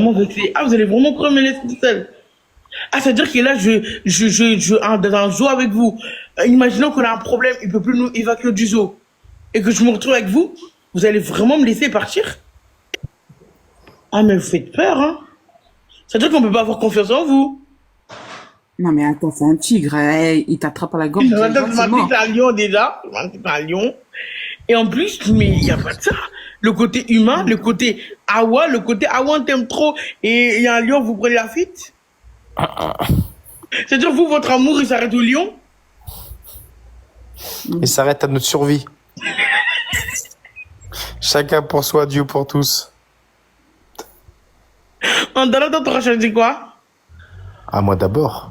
Vraiment vexé. Ah, vous allez vraiment courir me laisser tout seul. Ah, c'est-à-dire que là, dans un zoo avec vous. Imaginons qu'on a un problème, il peut plus nous évacuer du zoo. Et que je me retrouve avec vous. Vous allez vraiment me laisser partir? Ah, mais vous faites peur, hein. C'est-à-dire qu'on peut pas avoir confiance en vous. Non, mais attends, c'est un tigre. Il t'attrape à la gorge. Madame, C'est je m'applique mort. un lion déjà. Je m'applique un lion. Et en plus, mais il n'y a pas de ça. Le côté humain, le côté Awa, on t'aime trop. Et il y a un lion, vous prenez la fuite. C'est-à-dire, vous, votre amour, il s'arrête au lion. Et s'arrête à notre survie. Chacun pour soi, Dieu pour tous. En Dalada, t'auras choisi quoi? À moi d'abord.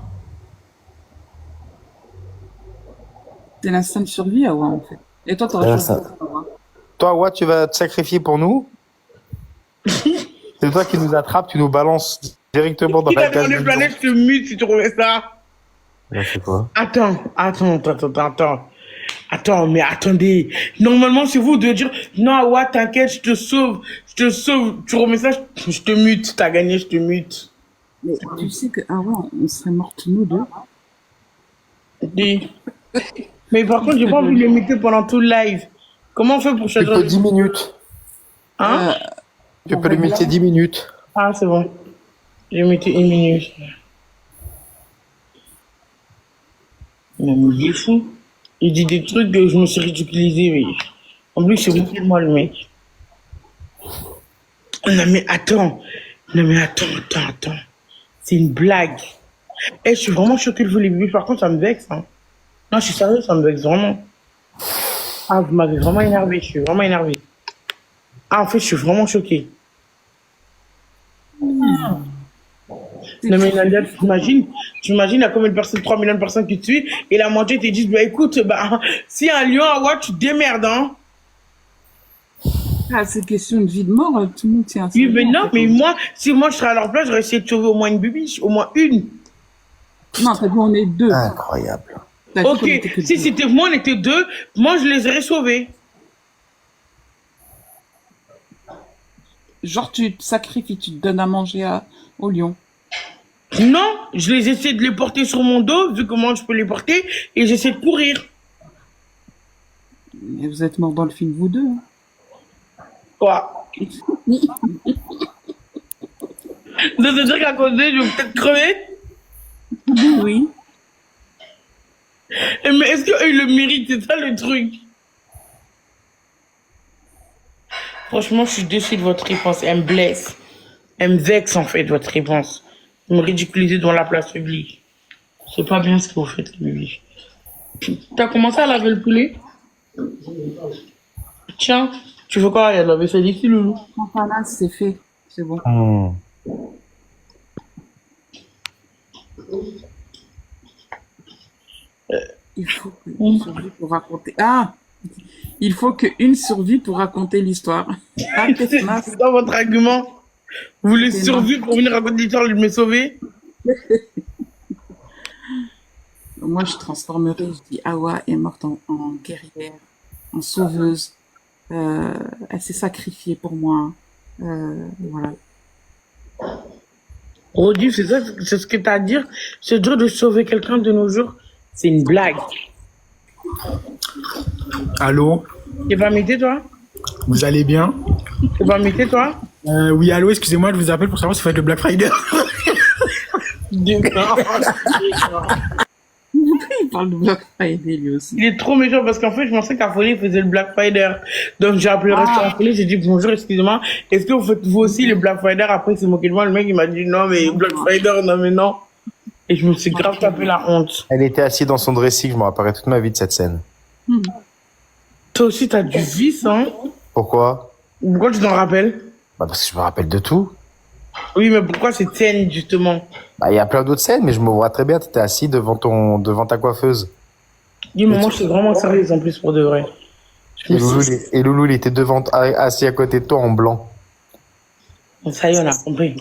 C'est l'instinct de survie, ouais, en fait. Et toi, t'aurais choisi Ça. quoi? Toi, ouais, tu vas te sacrifier pour nous. C'est toi qui nous attrapes, tu nous balances directement dans Qui la t'a cage demandé du planète, je te mute si tu remets ça. lion. C'est quoi? Attends, mais attendez. Normalement, c'est vous de dire, non, Awa, t'inquiète, je te sauve. Tu remets ça, je te mute. T'as gagné, je te mute. Mais tu sais que avant, on serait mortes nous deux. Dis. Mais par contre, j'ai pas envie de le muter pendant tout le live. Comment on fait pour Tu changer peux 10 minutes. Hein? Tu peux limiter 10 minutes. Ah, c'est bon. J'ai muté 1 minute. Mais il est fou. Il dit des trucs que je me suis ridiculisé, mais... En plus, c'est beaucoup de moi, le mec. Non, mais attends. C'est une blague. Eh, je suis vraiment choquée de vous, les bébés. Par contre, ça me vexe, hein. Non, je suis sérieux, ça me vexe vraiment. Ah, vous m'avez vraiment énervé. Je suis vraiment énervé. Ah, en fait, je suis vraiment choquée. Non, mais Nadia, tu imagines à combien de personnes, 3 millions de personnes qui te suivent, et la moitié te disent, bah écoute, bah, si un lion à watch, tu te démerdes, hein. Ah, c'est question de vie de mort, tout le monde tient à ça. Oui, mais non, mais moi, si moi je serais à leur place, j'aurais essayé de sauver au moins une bibiche, au moins une. Non, t'as dit on est deux. Incroyable. T'as dit qu'on Ok, était que si deux. c'était moi, on était deux, moi je les aurais sauvés. Genre, tu te sacrifies, tu te donnes à manger au lion. Non, je les essaie de les porter sur mon dos, vu comment je peux les porter, et j'essaie de courir. Et vous êtes morts dans le film, vous deux. Hein. Quoi? Donc, c'est-à-dire qu'à cause d'eux, je vais peut-être crever? Oui. Mais est-ce qu'eux, ils le méritent? C'est ça le truc. Franchement, je suis déçue de votre réponse. Elle me blesse. Elle me vexe, en fait, votre réponse. Vous me ridiculisez dans la place publique. C'est pas bien ce que vous faites, Lily. T'as commencé à laver le poulet? Tiens, tu veux quoi? Il y a de la vaisselle ici, Loulou. Enfin là, c'est fait. C'est bon. Il faut qu'une survie pour raconter. Ah! Il faut qu'une survie pour raconter l'histoire. Ah, C'est dans votre argument. Vous voulez survivre pour venir raconter l'histoire de me sauver? Moi, je transformerais, je dis Awa est morte en guerrière, en sauveuse. Elle s'est sacrifiée pour moi. Voilà. Rodif, c'est ça, c'est ce que t'as à dire? C'est dur de sauver quelqu'un de nos jours? C'est une blague. Allô, T'es pas muté, toi? vous allez bien? T'es pas muté, toi? Oui, allô, excusez-moi, je vous appelle pour savoir si vous faites le Black Friday. Il parle de Black Friday, lui aussi. Il est trop méchant parce qu'en fait, je pensais qu'à Folie faisait le Black Friday. Donc, j'ai appelé le restaurant Folie, j'ai dit bonjour, excusez-moi. Est-ce que vous faites vous aussi le Black Friday? Après, c'est moqué de moi. Le mec, il m'a dit non, mais Black Friday, non, mais non. Et je me suis grave tapé la honte. Elle était assise dans son dressing, je me rappellerai toute ma vie de cette scène. Toi aussi, t'as du vice, hein? Pourquoi? Pourquoi tu t'en rappelles? Bah parce que je me rappelle de tout. Oui, mais pourquoi cette scène, justement? Bah il y a plein d'autres scènes, mais je me vois très bien, t'étais assis devant ta coiffeuse. Dis-moi, moi, je suis vraiment sérieuse en plus pour de vrai. Et Loulou, il était assis à côté de toi en blanc. Ça y est, on a compris.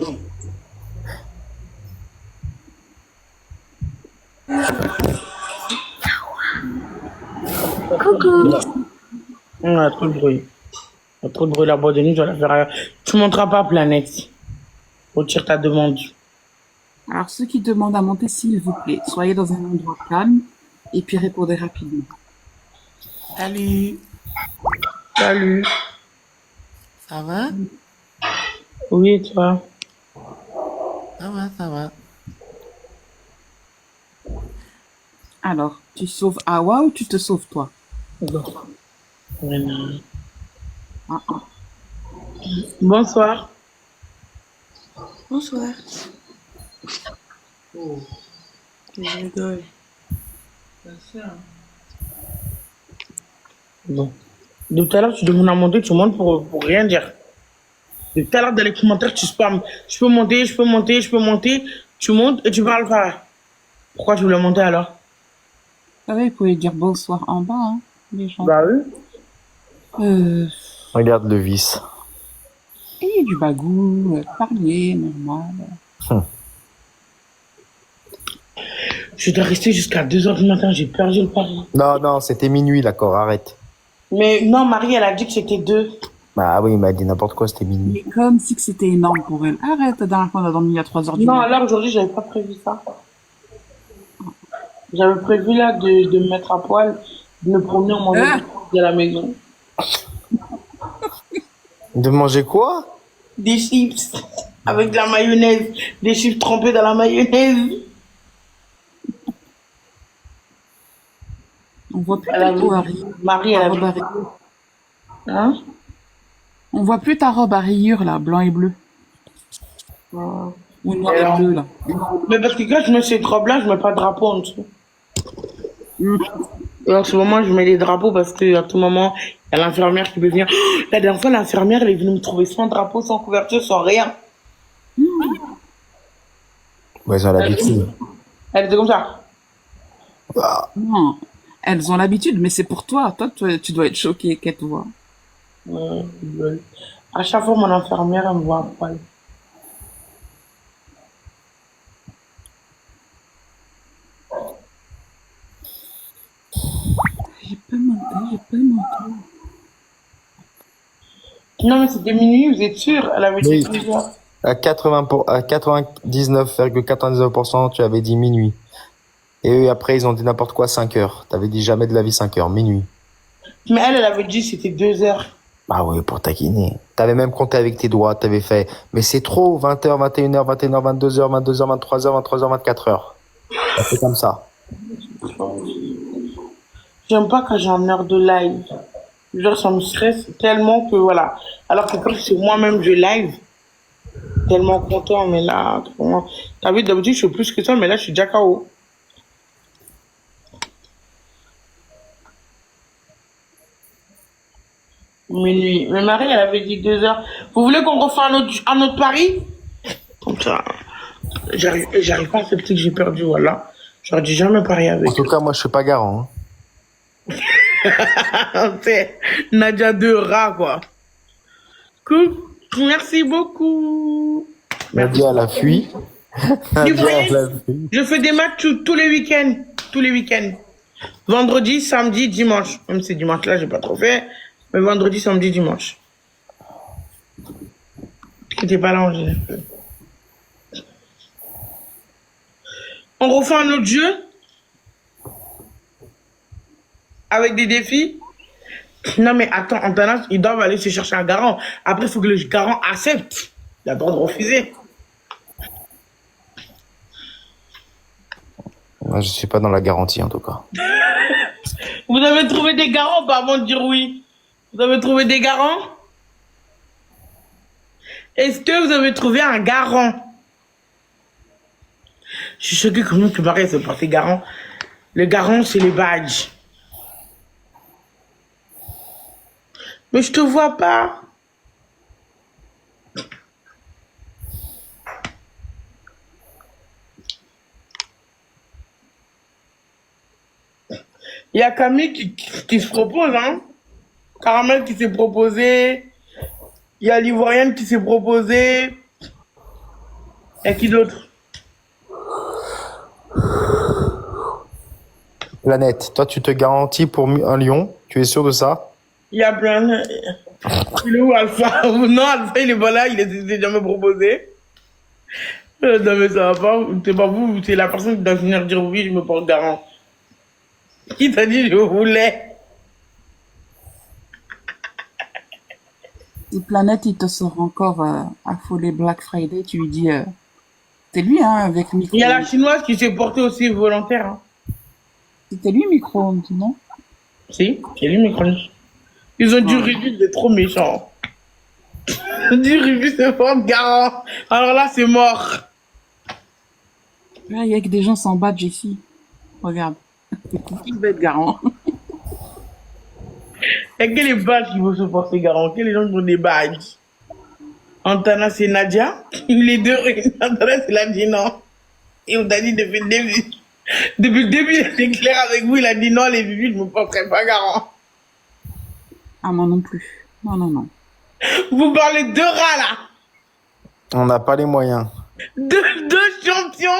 Coucou. On a trop de bruit. On a trop de bruit, la boîte de nuit, je vais la faire ailleurs. Tu monteras pas, Planète. Retire ta demande. Alors, ceux qui demandent à monter, s'il vous plaît, soyez dans un endroit calme et puis répondez rapidement. Salut, Salut. ça va? Oui, et toi? Ça va, ça va. Alors, tu sauves Awa ou tu te sauves toi? Bon. Voilà. Ah, ah. Bonsoir. Bonsoir. Oh, je rigole. Bon. De tout à l'heure, tu demandes à monter, tu montes pour rien dire. De tout à l'heure, dans les commentaires, tu spams. Je peux monter, je peux monter, je peux monter. Tu montes et tu parles pas. Pourquoi tu voulais monter alors? Vous savez, vous pouvez dire bonsoir en bas, hein, les gens. Bah oui. Regarde le vice. Ayez du bagou, parlez, normal. Je dois rester jusqu'à 2h du matin, j'ai perdu le pari. Non, non, c'était minuit, d'accord, arrête. Mais non, Marie, elle a dit que c'était 2. Bah oui, il m'a dit n'importe quoi, c'était minuit. Mais comme si que c'était énorme pour elle. Arrête, la dernière fois, on a dormi à 3 heures du Non, matin. là, aujourd'hui, j'avais pas prévu ça. J'avais prévu là de me mettre à poil, de me promener en mangeant des trucs de la maison. De manger quoi? Des chips avec de la mayonnaise. Des chips trempés dans la mayonnaise. On voit plus Elle ta avait robe à dit- Marie, elle ta avait robe à dit- rayures. Hein? On voit plus ta robe à rayures, là, blanc et bleu. Ou noir Et et alors bleu, là. Mais parce que quand je mets ces robes-là, je mets pas de drapeau en dessous. Et en ce moment, je mets des drapeaux parce qu'à tout moment, il y a l'infirmière qui peut venir. Oh, la dernière fois, l'infirmière, elle est venue me trouver sans drapeau, sans couverture, sans rien. Ouais, ils ont l'habitude. Elle était comme ça. Non, elles ont l'habitude, mais c'est pour toi. Toi, tu dois être choqué qu'elles te voient. Ouais. À chaque fois, mon infirmière, elle me voit à poil. J'ai pas monté. Non, mais c'était minuit, vous êtes sûr? Elle avait dit Oui. 2h. À 99,99%, tu avais dit minuit. Et eux, après, ils ont dit n'importe quoi 5 heures. T'avais dit jamais de la vie 5 heures, minuit. Mais elle avait dit c'était 2h. Bah oui, pour taquiner. T'avais même compté avec tes doigts, t'avais fait, mais c'est trop, 20h, 21h, 21h, 22h, 22h, 23h, 23h, 24h. Ça fait comme ça. J'aime pas quand j'ai une heure de live. Genre, ça me stresse tellement que voilà. Alors que quand c'est moi-même, je live, tellement content, mais là, vraiment. T'as vu, d'habitude, je suis plus que ça, mais là, je suis déjà KO. Minuit. Mais Marie, elle avait dit 2h. Vous voulez qu'on refasse un autre pari? Comme ça. J'arrive pas à accepter que j'ai perdu, voilà. J'aurais dû jamais parier avec En tout cas, moi, je suis pas garant. Hein. C'est Nadia de rat, quoi. Cool. Merci beaucoup. Nadia, elle a fui. Vous Nadia, voyez, elle a fui. je fais des matchs tous les week-ends. Tous les week-ends. Vendredi, samedi, dimanche. Même si dimanche là, j'ai pas trop fait. Mais vendredi, samedi, dimanche. Tu n'étais pas là, Angèle. On refait un autre jeu avec des défis. Non, mais attends, en attendant, ils doivent aller se chercher un garant. Après, il faut que le garant accepte. Il a le droit de refuser. Moi, je suis pas dans la garantie, en tout cas. Vous avez trouvé des garants pas avant de dire oui? Vous avez trouvé des garants? Est-ce que vous avez trouvé un garant? Je suis choquée comment que Marie se porter garant. Le garant, c'est les badges. Mais je te vois pas. Il y a Camille qui se propose, hein. Caramel qui s'est proposé. Il y a l'Ivoirienne qui s'est proposée. Et qui d'autre? Planète, toi, tu te garantis pour un lion? Tu es sûr de ça? Il y a plein. Il est où Alpha? Non, Alpha, il est pas là, il s'est jamais proposé. Non, mais ça va pas. C'est pas vous, c'est la personne qui doit venir dire oui, je me porte garant. Qui t'a dit je voulais? Si Planète, il te sort encore affolé Black Friday, tu lui dis, c'est lui, hein, avec micro. Il y a la chinoise qui s'est portée aussi volontaire. Hein. C'était lui, micro, non? Si, c'est lui, mes chroniques. Ils ont dit Rubis, c'est trop méchant. Ils ont dit Rubis, c'est porte garant. Alors là, c'est mort. Là, il y a que des gens sans badge ici. Regarde. Qui va être garant? Et quel est badge qui veut se porter garant? Quels les gens qui ont des badges? Antana, c'est Nadia. Les deux, Antana, c'est la dit non. Et on t'a dit depuis le début. Depuis le début, il était clair avec vous. Il a dit non, les bébés, je ne me porterai pas garant. Ah, moi non plus. Non, non, non. Vous parlez de rats, là. On n'a pas les moyens. Deux champions,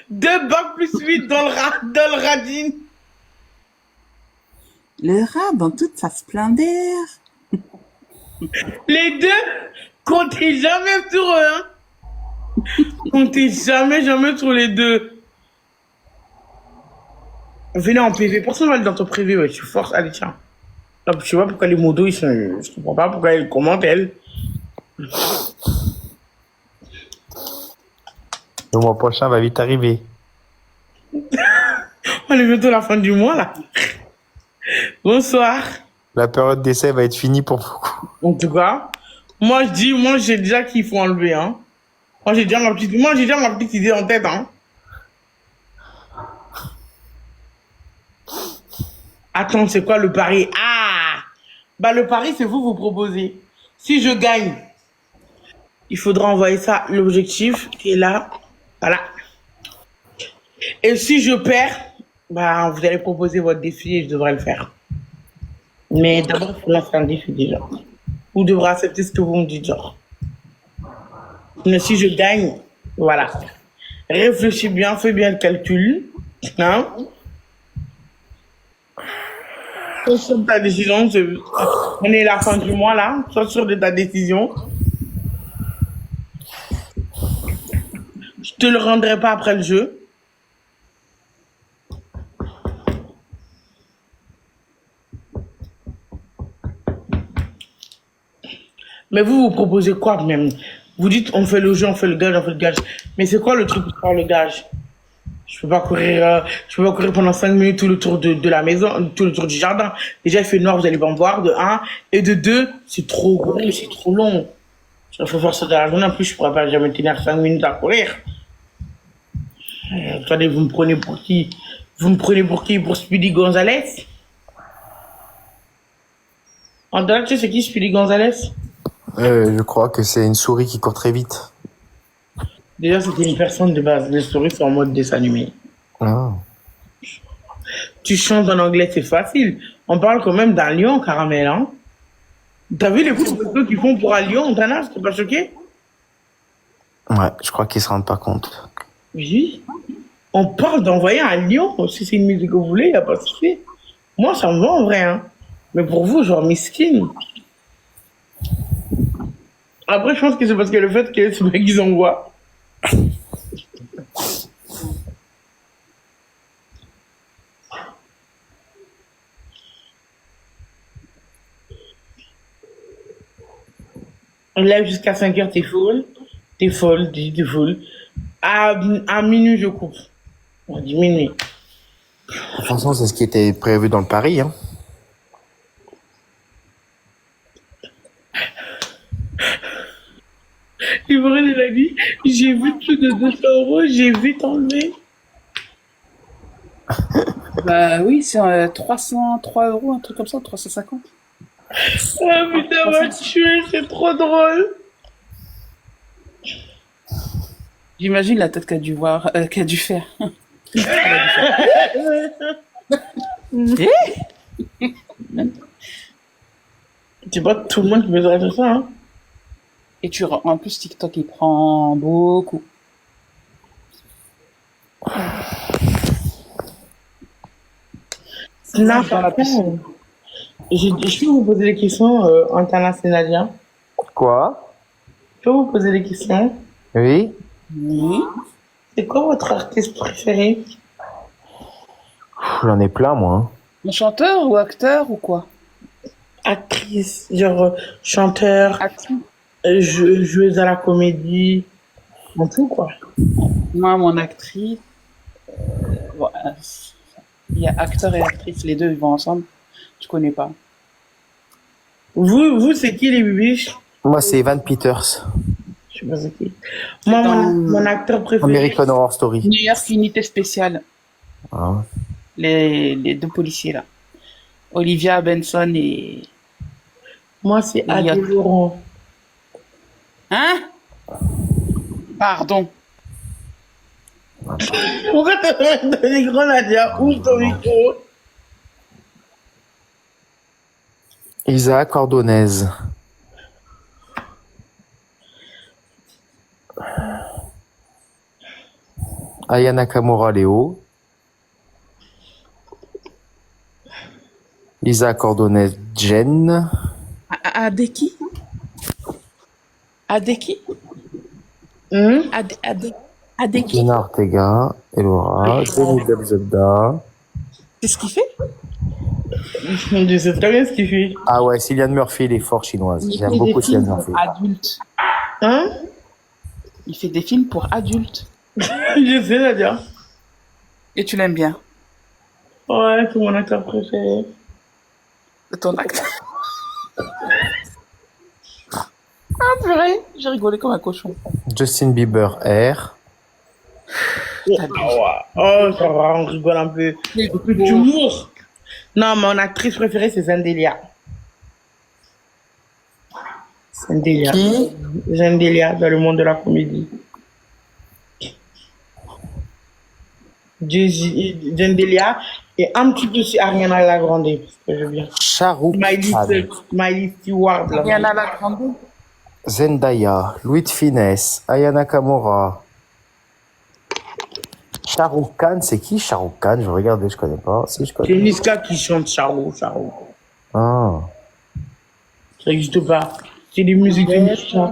2 bacs plus 8 dans le radine. Le rat dans toute sa splendeur. Les deux, comptez jamais sur eux, hein. Comptez jamais sur les deux. Venez en PV. Personne va aller dans ton privé, ouais. Tu forces. Allez, tiens. Non, je sais pas pourquoi les modos, ils sont... Je comprends pas pourquoi elles commentent, elles. Le mois prochain va vite arriver. On est bientôt à la fin du mois, là. Bonsoir. La période d'essai va être finie pour beaucoup. En tout cas, moi, j'ai déjà qu'il faut enlever, hein. Moi, j'ai déjà ma petite idée en tête, hein. Attends, c'est quoi le pari? Ah! Bah, le pari, c'est vous proposez. Si je gagne, il faudra envoyer ça, l'objectif qui est là. Voilà. Et si je perds, bah, vous allez proposer votre défi et je devrais le faire. Mais d'abord, il faut lancer un défi déjà. Vous devrez accepter ce que vous me dites, genre. Mais si je gagne, voilà. Réfléchis bien, fais bien le calcul. Hein? Sois sûr de ta décision. On est à la fin du mois, là. Sois sûr de ta décision. Je te le rendrai pas après le jeu. Mais vous proposez quoi même? Vous dites on fait le jeu, on fait le gage. Mais c'est quoi le truc pour faire le gage? Je peux pas courir pendant 5 minutes tout le tour de la maison, tout le tour du jardin. Déjà il fait noir, vous allez pas me voir, de 1. Et de 2, c'est trop gros, c'est trop long. Il faut faire ça dans la journée, en plus je pourrais pas jamais tenir 5 minutes à courir. Attendez, vous me prenez pour qui? Vous me prenez pour qui? Pour Speedy Gonzalez? En dehors, tu sais c'est qui Speedy Gonzalez? Je crois que c'est une souris qui court très vite. Déjà, c'était une personne de base. Les souris sont en mode dessin animé. Ah. Tu chantes en anglais, c'est facile. On parle quand même d'un lion, Caramel, hein. T'as vu les photos qu'ils font pour un lion, Tana? T'es pas choqué? Ouais, je crois qu'ils se rendent pas compte. Oui. On parle d'envoyer un lion. Si c'est une musique que vous voulez, y a pas de souci. Moi, ça me va en vrai, hein. Mais pour vous, genre, miskin. Après, je pense que c'est parce que le fait que c'est vrai qu'ils envoient. Là, jusqu'à 5h, t'es full. T'es folle, t'es full. À minuit, je coupe. On dit minuit. De toute façon, c'est ce qui était prévu dans le pari, hein. Ivoirien, il a dit, j'ai vu plus de 200 €, j'ai vite enlevé. Bah oui, c'est 303 €, un truc comme ça, 350. Ah putain, m'a tué, c'est trop drôle. J'imagine la tête qu'a dû faire. C'est pas tout le monde qui besoin de ça, hein. Et en plus, TikTok, il prend beaucoup. Snap, après, je peux vous poser des questions internationales. Quoi? Je peux vous poser des questions? Oui? Oui. C'est quoi votre artiste préféré? J'en ai plein, moi. Hein. Un chanteur ou acteur ou quoi? Actrice, genre chanteur, Actrice. joueuse à la comédie, en tout quoi. Moi, mon actrice, bon, il y a acteur et actrice, les deux ils vont ensemble. Tu connais pas. Vous c'est qui les bibiches? Moi, c'est Evan Peters. Je sais pas c'est qui. Moi, Dans mon acteur préféré. American Horror Story. New York Unité Spéciale, Ah. les deux policiers là. Olivia Benson et... Moi, c'est Elliot. Adèle Laurent. Hein? Pardon. Pourquoi t'as un micro, Nadia? Ouvre ton micro. Isaac Ordonez. Aya Nakamura Léo. Isaac Ordonez Jen. Adeki? Adeki? Adeki? Jenna Ortega. Elora. Jenny Delzebda. Qu'est-ce qu'il fait? Je sais très bien ce qu'il fait. Ah ouais, Cillian Murphy, elle est fort chinoise. Il J'aime fait beaucoup des films Cillian Murphy. pour adultes. Hein? Il fait des films pour adultes. Je sais, Nadia. Et tu l'aimes bien. Ouais, c'est mon acteur préféré. C'est ton acteur. Ah purée, j'ai rigolé comme un cochon. Justin Bieber R. Oh, ça va, on rigole un peu. Un peu d'humour. Non, mon actrice préférée, c'est Zendaya. Zendaya. Qui? Zendaya, dans le monde de la comédie. Zendaya et un petit peu sur Ariana Grande, parce que je viens. Shahrukh Khan. Miley Stewart, là. Rihanna la grande. Zendaya, Louis de Finesse, Aya Nakamura. Shahrukh Khan, c'est qui Shahrukh Khan? Je vais regarder, je connais pas. Si, je C'est connais. Niska qui chante Charo. Ah. Ça n'existe pas. C'est des musiques de Niska.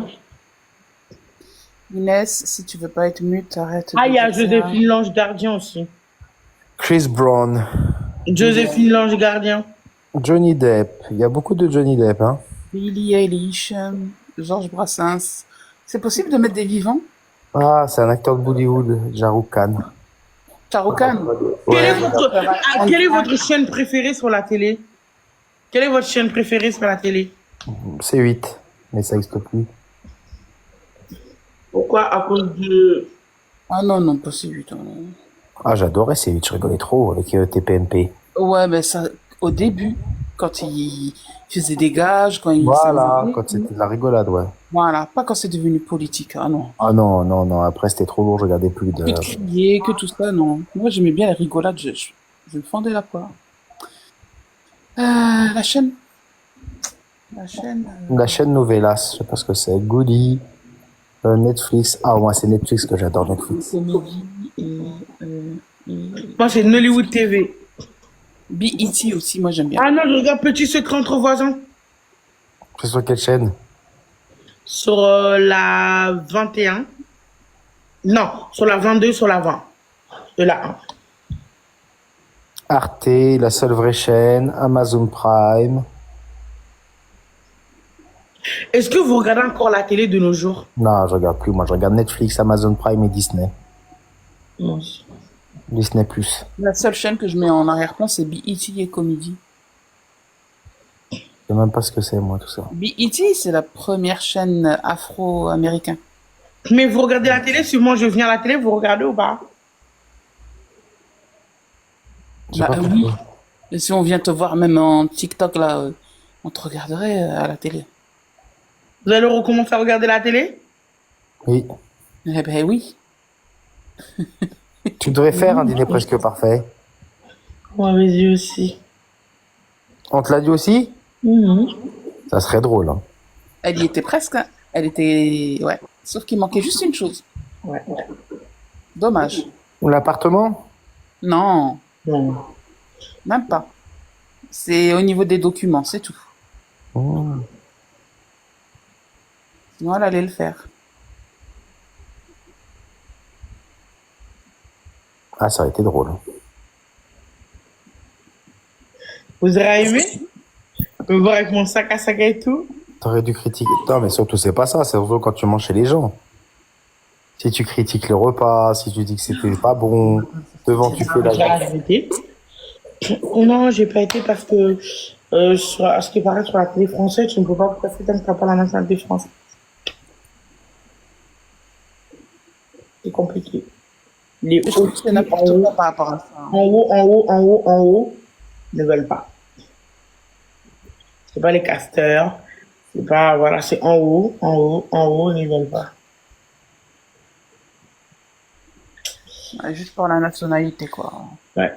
Inès, si tu veux pas être mute, arrête. Ah, de il y a dire ça. Joséphine Lange Gardien aussi. Chris Brown, Joséphine Lange Gardien. Johnny Depp. Il y a beaucoup de Johnny Depp, hein. Billie Eilish, Georges Brassens. C'est possible de mettre des vivants? Ah, c'est un acteur de Bollywood, Shahrukh Khan. Shahrukh Khan. Quelle est votre chaîne préférée sur la télé? Quelle est votre chaîne préférée sur la télé? C'est 8, mais ça n'existe plus. Pourquoi? À cause de... Ah non, non, pas si vite. Ah, j'adorais C8, je rigolais trop avec TPMP. Ouais, mais ça, au début, quand il faisait des gages, quand il Voilà, s'amusait, quand c'était de la rigolade, ouais. voilà, pas quand c'est devenu politique. Ah non. Ah non, non, non, après c'était trop lourd, je regardais plus de... Que de crier, que tout ça, non. Moi, j'aimais bien les rigolades, je me fendais la poire. La chaîne. La chaîne. La chaîne Novelas, je sais pas ce que c'est. Goody, Netflix. Ah, moi, c'est Netflix que j'adore, Netflix. Comédie et Moi, c'est Nollywood TV. BET aussi, moi j'aime bien. Ah non, je regarde Petit Secret entre voisins. C'est sur quelle chaîne? Sur la 21. Non, sur la 22, sur la 20. De la 1. Arte, la seule vraie chaîne, Amazon Prime. Est-ce que vous regardez encore la télé de nos jours? Non, je regarde plus. Moi, je regarde Netflix, Amazon Prime et Disney. Non. Disney Plus. La seule chaîne que je mets en arrière-plan, c'est BET et Comédie. Je sais même pas ce que c'est, moi, tout ça. BET, c'est la première chaîne afro-américaine. Mais vous regardez la télé? Si moi je viens à la télé, vous regardez ou pas? J'ai Bah pas compris. oui. Et si on vient te voir même en TikTok, là, on te regarderait à la télé. Vous allez recommencer à regarder la télé? Oui. Eh ben oui. Tu devrais faire un dîner presque parfait. Moi, mes yeux aussi. On te l'a dit aussi? Ça serait drôle, hein. Elle y était presque. Hein. Elle était... Ouais. Sauf qu'il manquait juste une chose. Ouais. Dommage. L'appartement? Non, Non. même pas. C'est au niveau des documents, c'est tout. Mmh. Sinon, elle allait le faire. Ah, ça aurait été drôle. Vous aurez aimé me voir avec mon sac à sac et tout? T'aurais dû critiquer. Non, mais surtout, c'est pas ça. C'est surtout quand tu manges chez les gens. Si tu critiques le repas, si tu dis que c'était pas bon, devant tu fais J'ai arrêté. Non, j'ai pas été parce que, à ce qui paraît sur la télé française, tu ne peux pas passer tant que t'as pas la nationalité française. C'est compliqué. Les hauts, C'est n'importe quoi par rapport à ça. en haut, ne veulent pas. C'est pas les casteurs. C'est pas, voilà, c'est en haut, ils ne veulent pas. Ouais, juste pour la nationalité, quoi. Ouais.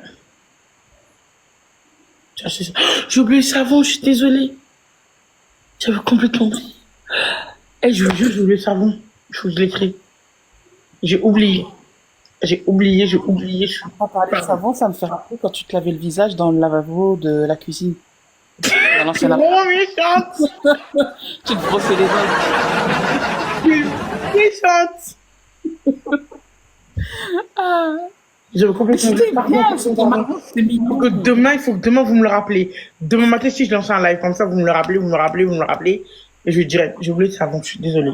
J'ai oublié le savon, je suis désolée. J'avais complètement oublié. Eh, je vous jure, j'ai oublié le savon. Je vous l'écris. J'ai oublié. Je suis Quand parler de savon, ça me fait rappeler quand tu te lavais le visage dans le lavabo de la cuisine. Dans l'ancien lavabo. trop méchante. Tu te brossais les dents. Méchante. J'avais complètement C'était oublié. bien, c'était marrant, c'était Il mignon. faut que demain vous me le rappelez. Demain matin, si je lance un live comme ça, vous me le rappelez. Et je dirai, j'ai oublié le savon, je suis désolée.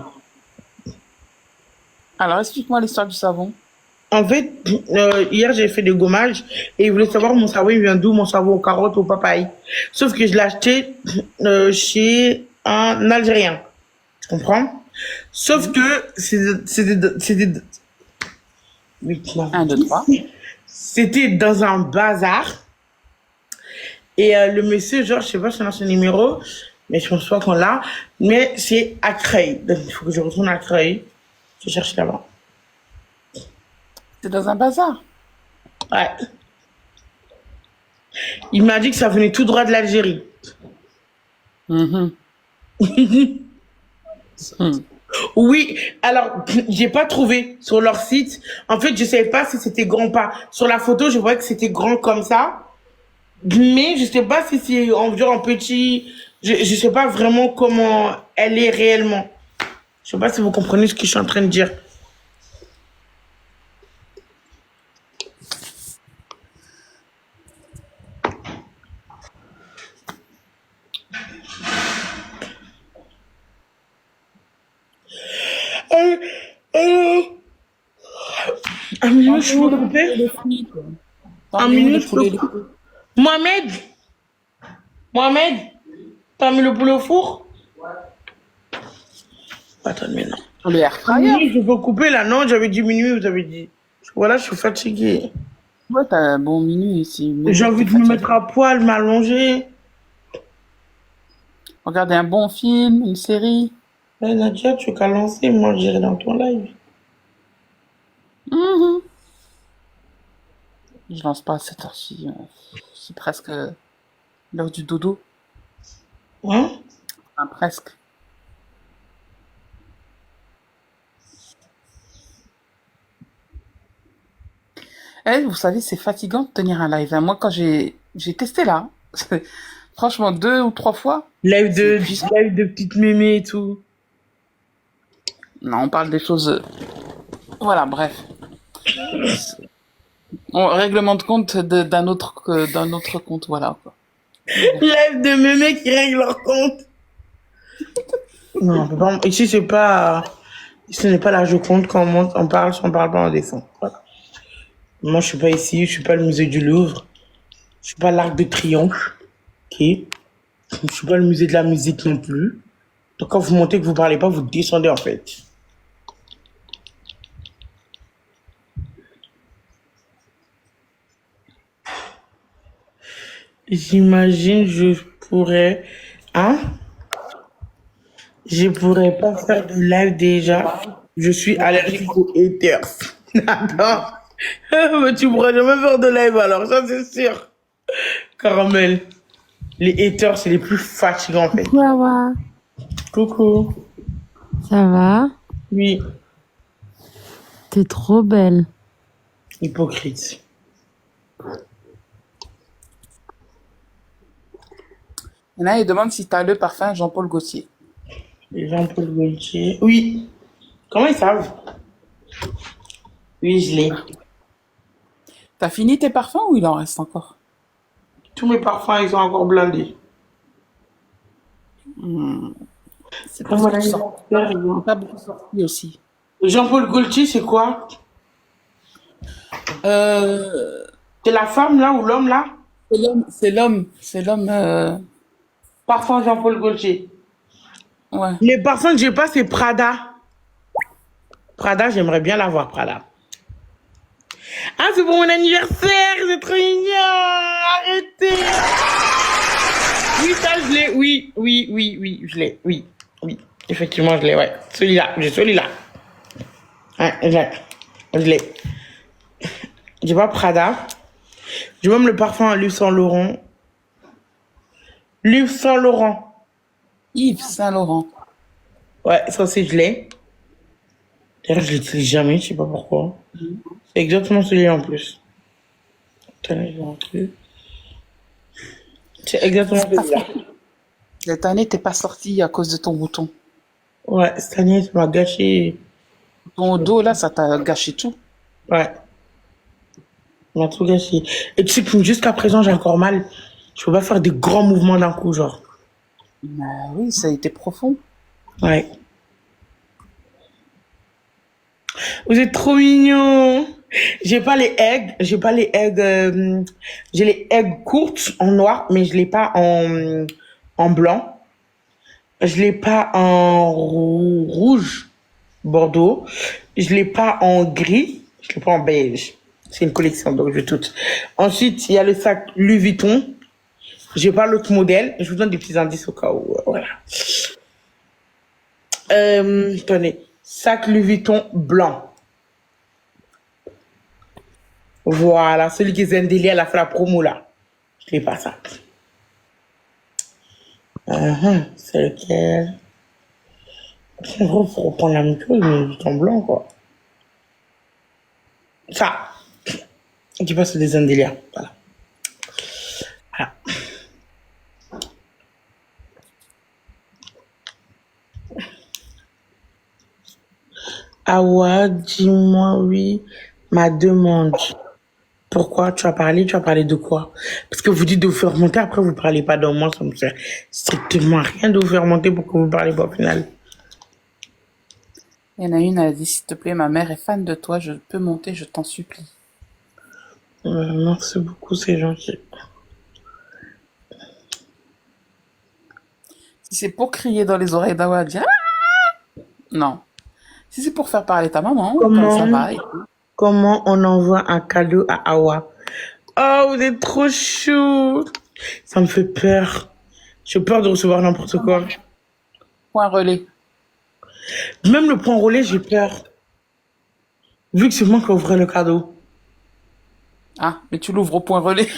Alors, explique-moi l'histoire du savon. En fait, hier, j'ai fait des gommages et ils voulaient savoir mon savon, il vient d'où, mon savon aux carottes, aux papayes. Sauf que je l'ai acheté chez un Algérien. Tu comprends? Sauf que c'était... Oui, non. 1, 2, 3. C'était dans un bazar. Et le monsieur, genre, je sais pas son ancien numéro, mais je pense pas qu'on l'a. Mais c'est à Creil. Donc, il faut que je retourne à Creil. Je cherche là-bas. C'est dans un bazar. Ouais. Il m'a dit que ça venait tout droit de l'Algérie. Mhm. Oui, alors, j'ai pas trouvé sur leur site. En fait, je savais pas si c'était grand pas. Sur la photo, je voyais que c'était grand comme ça. Mais je sais pas si c'est en petit. Je sais pas vraiment comment elle est réellement. Je sais pas si vous comprenez ce que je suis en train de dire. Euh, euh, un minute, je peux couper? Un minute, je peux couper? Mohamed, t'as mis le poulet au four? Attends, mais non. Le air fryer. Je peux couper là, non? J'avais dit minuit, vous avez dit. Voilà, je suis fatiguée. Ouais, t'as un bon minuit ici. J'ai envie de me mettre à poil, m'allonger. Regarder un bon film, une série. Eh, Nadia, tu veux qu'à lancer? Moi, j'irai dans ton live. Mhm. Je lance pas à cette heure-ci. C'est presque l'heure du dodo. Hein? Enfin, presque. Eh, vous savez, c'est fatigant de tenir un live, hein. Moi, quand j'ai testé là, franchement, 2 ou 3 fois. Live C'est épuisant. de petites mémés et tout. Non, on parle des choses. Voilà, bref. On règlement de compte d'un autre compte, voilà quoi. Live de mémés qui règlent leur compte. Non, on peut pas, ici, c'est pas, ce n'est pas la Joconde quand on parle, si on parle pas, on descend. Voilà. Moi, je suis pas ici, je suis pas le musée du Louvre. Je suis pas l'Arc de Triomphe. Ok? Je suis pas le musée de la musique non plus. Donc, quand vous montez que vous parlez pas, vous descendez, en fait. J'imagine, je pourrais, hein? Je pourrais pas faire de live déjà. Je suis allergique aux haters. Attends. Mais tu pourras jamais faire de live alors, ça c'est sûr. Caramel. Les haters, c'est les plus fatigants en fait. Coucou Awa, Coucou. ça va? Oui, T'es trop belle. hypocrite. Il y en a, ils demandent si t'as le parfum Jean-Paul Gaultier. Et Jean-Paul Gaultier. Oui. Comment ils savent? Oui, je l'ai. T'as fini tes parfums ou il en reste encore? Tous mes parfums, ils sont encore blindés. C'est Comme parce mon que tu sors anniversaire, ils ont- pas beaucoup sorti aussi. Jean-Paul Gaultier, c'est quoi? Euh, C'est la femme là ou l'homme là? c'est l'homme, Parfum Jean-Paul Gaultier. ouais. Les parfums que j'ai pas, c'est Prada. Prada, j'aimerais bien l'avoir, Prada. Ah, c'est pour mon anniversaire, c'est trop mignon. Arrêtez. Oui, ça, je l'ai. Oui, je l'ai. Oui. Effectivement, je l'ai, ouais. Celui-là, j'ai celui-là. Ouais, je l'ai. J'ai pas Prada. J'ai même le parfum à Yves Saint Laurent. Yves Saint Laurent. Yves Saint-Laurent. Ouais, ça aussi, je l'ai. D'ailleurs, je l'utilise jamais, je sais pas pourquoi. C'est exactement celui-là en plus. Attends, je vais rentrer. C'est exactement celui-là. Cette année, t'es pas sorti à cause de ton bouton. Ouais, cette année, ça m'a gâché. Ton dos, là, ça t'a gâché tout. Ouais, ça m'a tout gâché. Et tu sais que jusqu'à présent, j'ai encore mal. Je peux pas faire des grands mouvements d'un coup, genre. Bah oui, ça a été profond. Ouais. Vous êtes trop mignons. J'ai pas les eggs, j'ai les eggs courtes en noir, mais je l'ai pas en blanc. Je l'ai pas en rouge, bordeaux. Je l'ai pas en gris. Je l'ai pas en beige. C'est une collection, donc je vais toutes. Ensuite, il y a le sac Louis Vuitton. J'ai pas l'autre modèle. Je vous donne des petits indices au cas où. Voilà. Attendez. Sac Louis Vuitton blanc. Voilà. Celui qui est Zendeli, elle a fait la promo, là. Je l'ai pas, ça. C'est lequel? En gros, faut reprendre la même chose, mais juste en blanc, quoi. Ça. Qui passe des Zendeli. Voilà. Voilà. Awa, dis-moi oui, ma demande. Pourquoi tu as parlé de quoi? Parce que vous dites de vous faire monter, après vous parlez pas de moi, ça me fait strictement rien de vous faire monter pour que vous parlez pas au final. Il y en a une, elle a dit, s'il te plaît, ma mère est fan de toi, je peux monter, je t'en supplie. Merci beaucoup, c'est gentil. Si c'est pour crier dans les oreilles d'Awa, dire ah non. Si c'est pour faire parler ta maman, comme ça va. Comment on envoie un cadeau à Awa? Oh, vous êtes trop chou. Ça me fait peur. J'ai peur de recevoir n'importe quoi. Point relais. Même le point relais, j'ai peur. Vu que c'est moi qui ouvrais le cadeau. Ah, mais tu l'ouvres au point relais.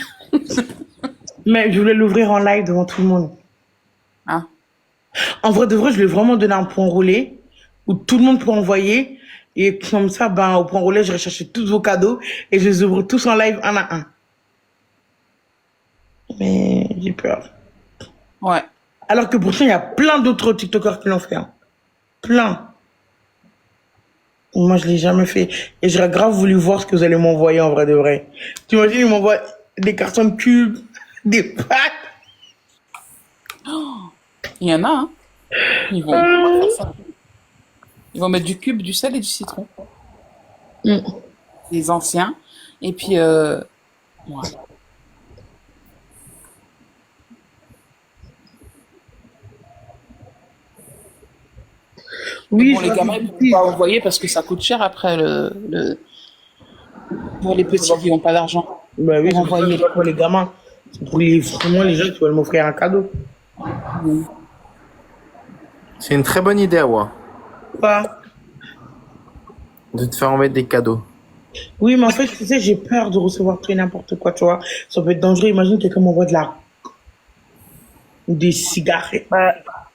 Mais je voulais l'ouvrir en live devant tout le monde. Ah. En vrai de vrai, je lui ai vraiment donné un point relais où tout le monde peut envoyer. Et comme ça, ben, au point relais, je recherchais tous vos cadeaux et je les ouvre tous en live un à un. Mais j'ai peur. Ouais. Alors que pourtant, il y a plein d'autres TikTokers qui l'ont fait. Hein. Plein. Moi, je l'ai jamais fait. Et j'aurais grave voulu voir ce que vous allez m'envoyer en vrai de vrai. Tu imagines, ils m'envoient des cartons de cubes, des pâtes. Il y en a, hein. Ils vont faire ça. Ils vont mettre du cube, du sel et du citron. Les anciens. Et puis, ouais. Oui, Bon, les gamins, ils ne peuvent pas envoyer parce que ça coûte cher après pour les petits qui n'ont pas d'argent. Bah oui, Pour envoyer. c'est pour les gamins. C'est pour vraiment les gens qui veulent m'offrir un cadeau. C'est une très bonne idée, Awa, Quoi? de te faire envoyer des cadeaux. Oui, mais en fait, tu sais, j'ai peur de recevoir tout et n'importe quoi, tu vois. Ça peut être dangereux. Imagine quelqu'un m'envoie de la... ou des cigarettes.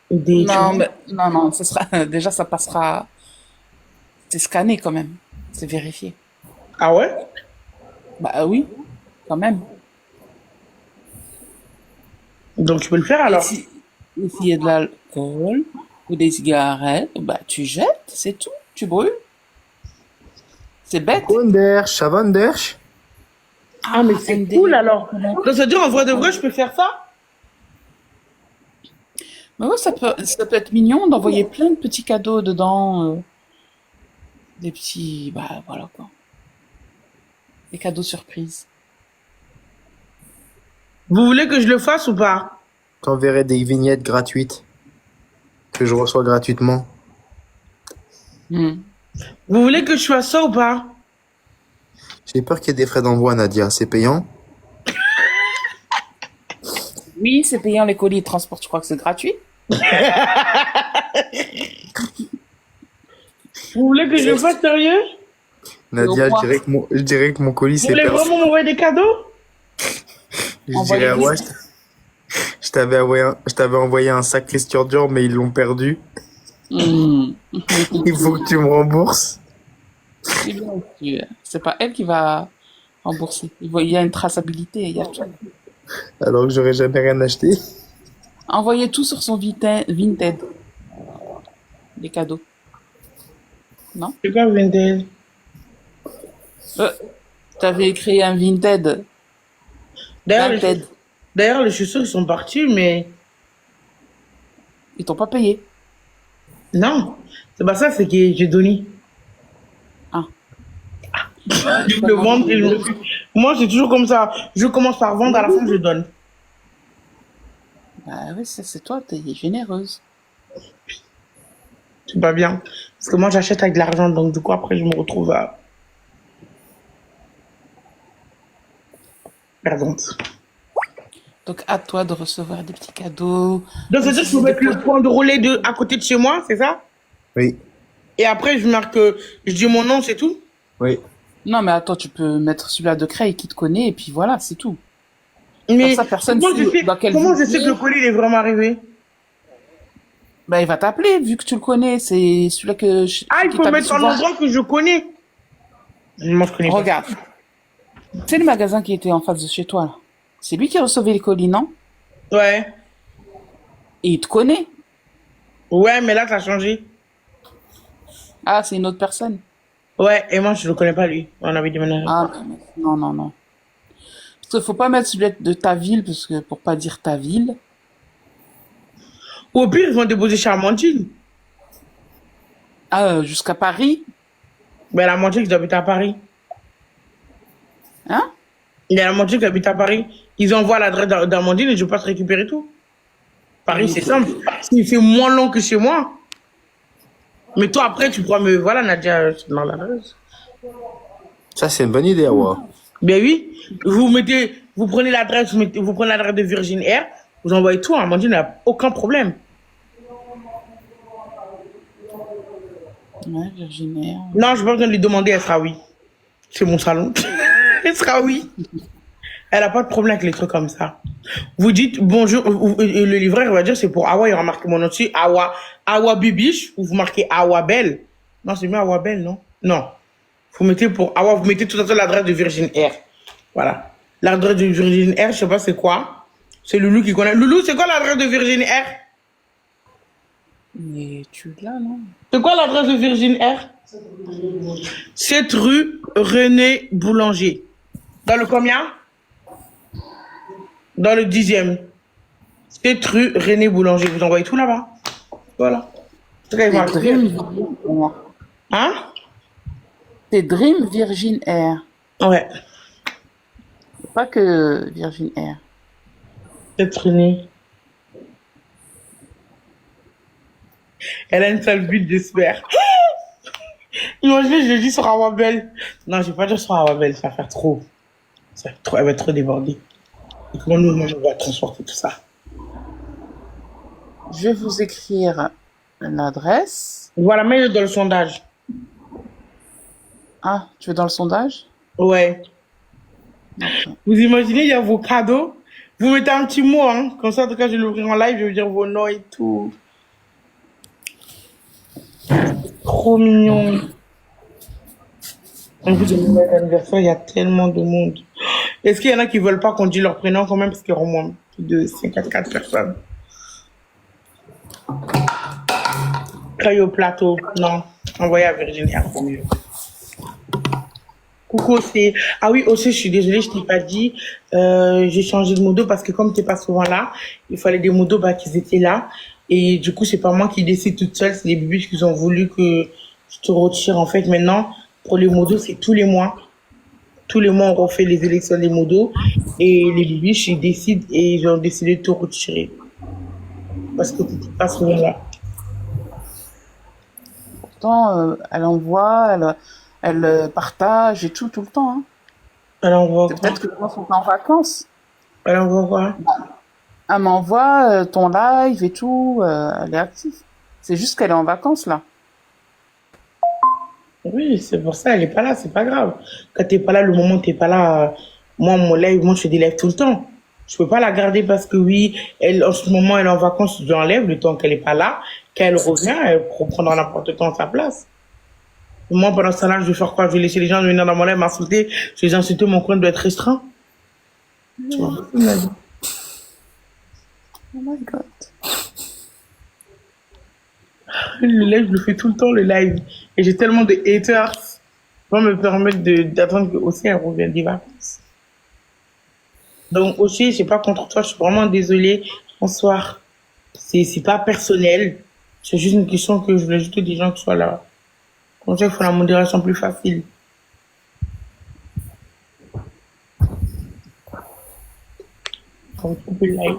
Ou des... Non, mais, non, ce sera, déjà, ça passera. C'est scanné quand même. C'est vérifié. Ah ouais? Bah oui, quand même. Donc tu peux le faire alors? Et s'il y a de l'alcool ou des cigarettes, bah tu jettes, c'est tout. Tu brûles. C'est bête. Wondersch, ça va, Wondersch? Ah, mais c'est cool alors. Donc, ça veut dire en vrai de vrai, je peux faire ça? Mais ouais, ça peut être mignon d'envoyer plein de petits cadeaux dedans. Des petits, bah voilà quoi. Des cadeaux surprises. Vous voulez que je le fasse ou pas? T'enverrais des vignettes gratuites que je reçois gratuitement. Hmm. Vous voulez que je fasse ça ou pas? J'ai peur qu'il y ait des frais d'envoi, Nadia. C'est payant? Oui, c'est payant les colis et transport, je crois que c'est gratuit. Vous voulez que je le fasse sérieux? Nadia, au je dirais que mon colis Vous c'est voulez perdu. vraiment m'envoyer des cadeaux? Je dirais, ah ouais, je t'avais envoyé un sac Christian Dior, mais ils l'ont perdu. Hmm. Il faut que tu me rembourses. C'est bien aussi. C'est pas elle qui va rembourser. Il y a une traçabilité, il y a tout. Alors que j'aurais jamais rien acheté. Envoyez tout sur son Vinted. Les cadeaux. Non? C'est quoi Vinted? T'avais créé un Vinted. D'ailleurs, Vinted. d'ailleurs, les chaussures, ils sont partis, mais Ils t'ont pas payé. non. C'est pas ça, c'est que j'ai donné. Ah. Je le vends et je... Moi, c'est toujours comme ça. Je commence par vendre, à la fin, je donne. Bah oui, ça c'est toi, t'es généreuse. C'est pas bien. Parce que moi, j'achète avec de l'argent, donc du coup, après, je me retrouve à... perdante. Donc à toi de recevoir des petits cadeaux. Donc, c'est-à-dire que je peux mettre le point de relais à côté de chez moi, c'est ça? Oui. Et après, je marque, je dis mon nom, c'est tout? Oui. Non mais attends, tu peux mettre celui-là de Cray qui te connaît et puis voilà, c'est tout. Mais ça, personne comment, sait je sais, dans quelle comment je ville sais il que est. le colis il est vraiment arrivé? Bah il va t'appeler vu que tu le connais, c'est celui-là que Ah, il qui faut t'appelle mettre un souvent. endroit que je connais. Moi, je connais pas. Regarde. C'est le magasin qui était en face de chez toi là. C'est lui qui recevait les colis, non? Ouais. Et il te connaît. Ouais, mais là, ça a changé. Ah, c'est une autre personne. Ouais, et moi, je le connais pas, lui. On avait déménagé. Ah non, non, non. Parce qu'il faut pas mettre celui de ta ville, parce que pour pas dire ta ville. Ou au pire, ils vont déposer chez Amandine. Ah, jusqu'à Paris. Ben, la moitié qui habite à Paris. Hein? Il y a la moitié qui habite à Paris. Ils envoient l'adresse d'Amandine et je passe récupérer tout. Paris, c'est simple. C'est moins long que chez moi. Mais toi, après, tu pourras me... Voilà, Nadia, c'est dans l'adresse. Ça, c'est une bonne idée, Awa. Ben oui. Vous prenez l'adresse, vous prenez l'adresse de Virgin Air, vous envoyez tout. Amandine n'a aucun problème. Ouais, Virginie. Non, je n'ai pas besoin de lui demander, elle sera oui. C'est mon salon. Elle sera oui. Elle n'a pas de problème avec les trucs comme ça. Vous dites bonjour, et le livreur va dire c'est pour Awa, il aura marqué mon nom dessus, Awa Bibiche, ou vous marquez Awa Belle. Non, c'est mieux Awa Belle, non? Non. Vous mettez pour Awa, vous mettez tout à fait l'adresse de Virgin Air. Voilà. L'adresse de Virgin Air, je sais pas c'est quoi. C'est Loulou qui connaît. Loulou, c'est quoi l'adresse de Virgin Air? Mais tu l'as, non? C'est quoi l'adresse de Virgin Air? 7 rue René Boulanger. Dans le combien? Dans le 10e. 7 rue René Boulanger. Vous envoyez tout là-bas. Voilà. C'est C'est Dream Virgin Air. Hein? C'est Dream Virgin Air. Ouais. Pas que Virgin Air. 7 René. Elle a une sale butte, j'espère. Imaginez, je le dis sur Awabel. Non, je vais pas dire sur Awabel, ça va faire trop. Ça va être trop, elle va être trop débordée. Et comment nous, on va transporter tout ça? Je vais vous écrire l'adresse. Voilà, mets-le dans le sondage. Ah, tu veux dans le sondage? Ouais. D'accord. Vous imaginez, il y a vos cadeaux. Vous mettez un petit mot, hein. Comme ça, en tout cas, je vais l'ouvrir en live, je vais dire vos noms et tout. Trop mignon. En plus, le nouvel anniversaire, il y a tellement de monde. Est-ce qu'il y en a qui veulent pas qu'on dise leur prénom quand même, parce qu'il y aura au moins plus de 54 personnes. Craille au plateau. Non. Envoyez à Virginie, c'est mieux. Coucou aussi. Ah oui, aussi, je suis désolée, je t'ai pas dit. J'ai changé de modo parce que comme t'es pas souvent là, il fallait des modos bah, qui étaient là. Et du coup, c'est pas moi qui décide toute seule, c'est les bébés qui ont voulu que je te retire. En fait, maintenant, pour les modos, c'est tous les mois. Tous les mois, on refait les élections des modos. Et les bébés, ils décident et ils ont décidé de te retirer. Parce que t'étais pas souvent là. Pourtant, elle envoie, elle partage et tout le temps. Hein. Alors, on va C'est quoi? peut-être que les gens sont en vacances. Alors, on va voir. Elle m'envoie ton live et tout, elle est active. C'est juste qu'elle est en vacances, là. Oui, c'est pour ça, elle est pas là, c'est pas grave. Quand t'es pas là, le moment où t'es pas là, moi, mon live, moi, je fais des lives tout le temps. Je peux pas la garder parce que oui, elle, en ce moment, elle est en vacances, je l'enlève le temps qu'elle est pas là. Quand elle revient, elle reprendra n'importe quand sa place. Moi, pendant ce temps-là, je vais faire quoi? Je vais laisser les gens venir dans mon live m'insulter. Je vais les insulter, mon compte doit être restreint. Tu vois, c'est ma vie. Oh my God. Le live, je le fais tout le temps, le live. Et j'ai tellement de haters. Je vais me permettre d'attendre que aussi elle revienne des vacances. Donc aussi, c'est pas contre toi, je suis vraiment désolée. Bonsoir. C'est pas personnel. C'est juste une question que je voulais juste des gens qui soient là. Comme ça, il faut la modération plus facile. On va couper le live.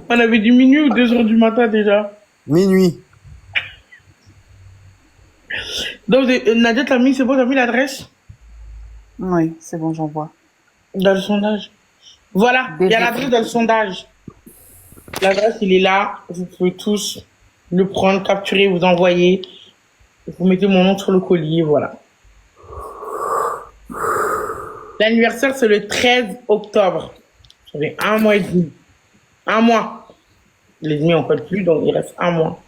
On avait dit minuit ou 2 heures du matin déjà. Minuit. Donc, Nadia, t'as mis, c'est bon, t'as mis l'adresse Oui, c'est bon, j'envoie. dans le sondage. Voilà, il y a l'adresse dans le sondage. L'adresse, il est là. Vous pouvez tous le prendre, capturer, vous envoyer. Vous mettez mon nom sur le collier, voilà. L'anniversaire, c'est le 13 octobre. J'avais 1 mois et demi. 1 mois. Les demi, on code plus, donc il reste 1 mois.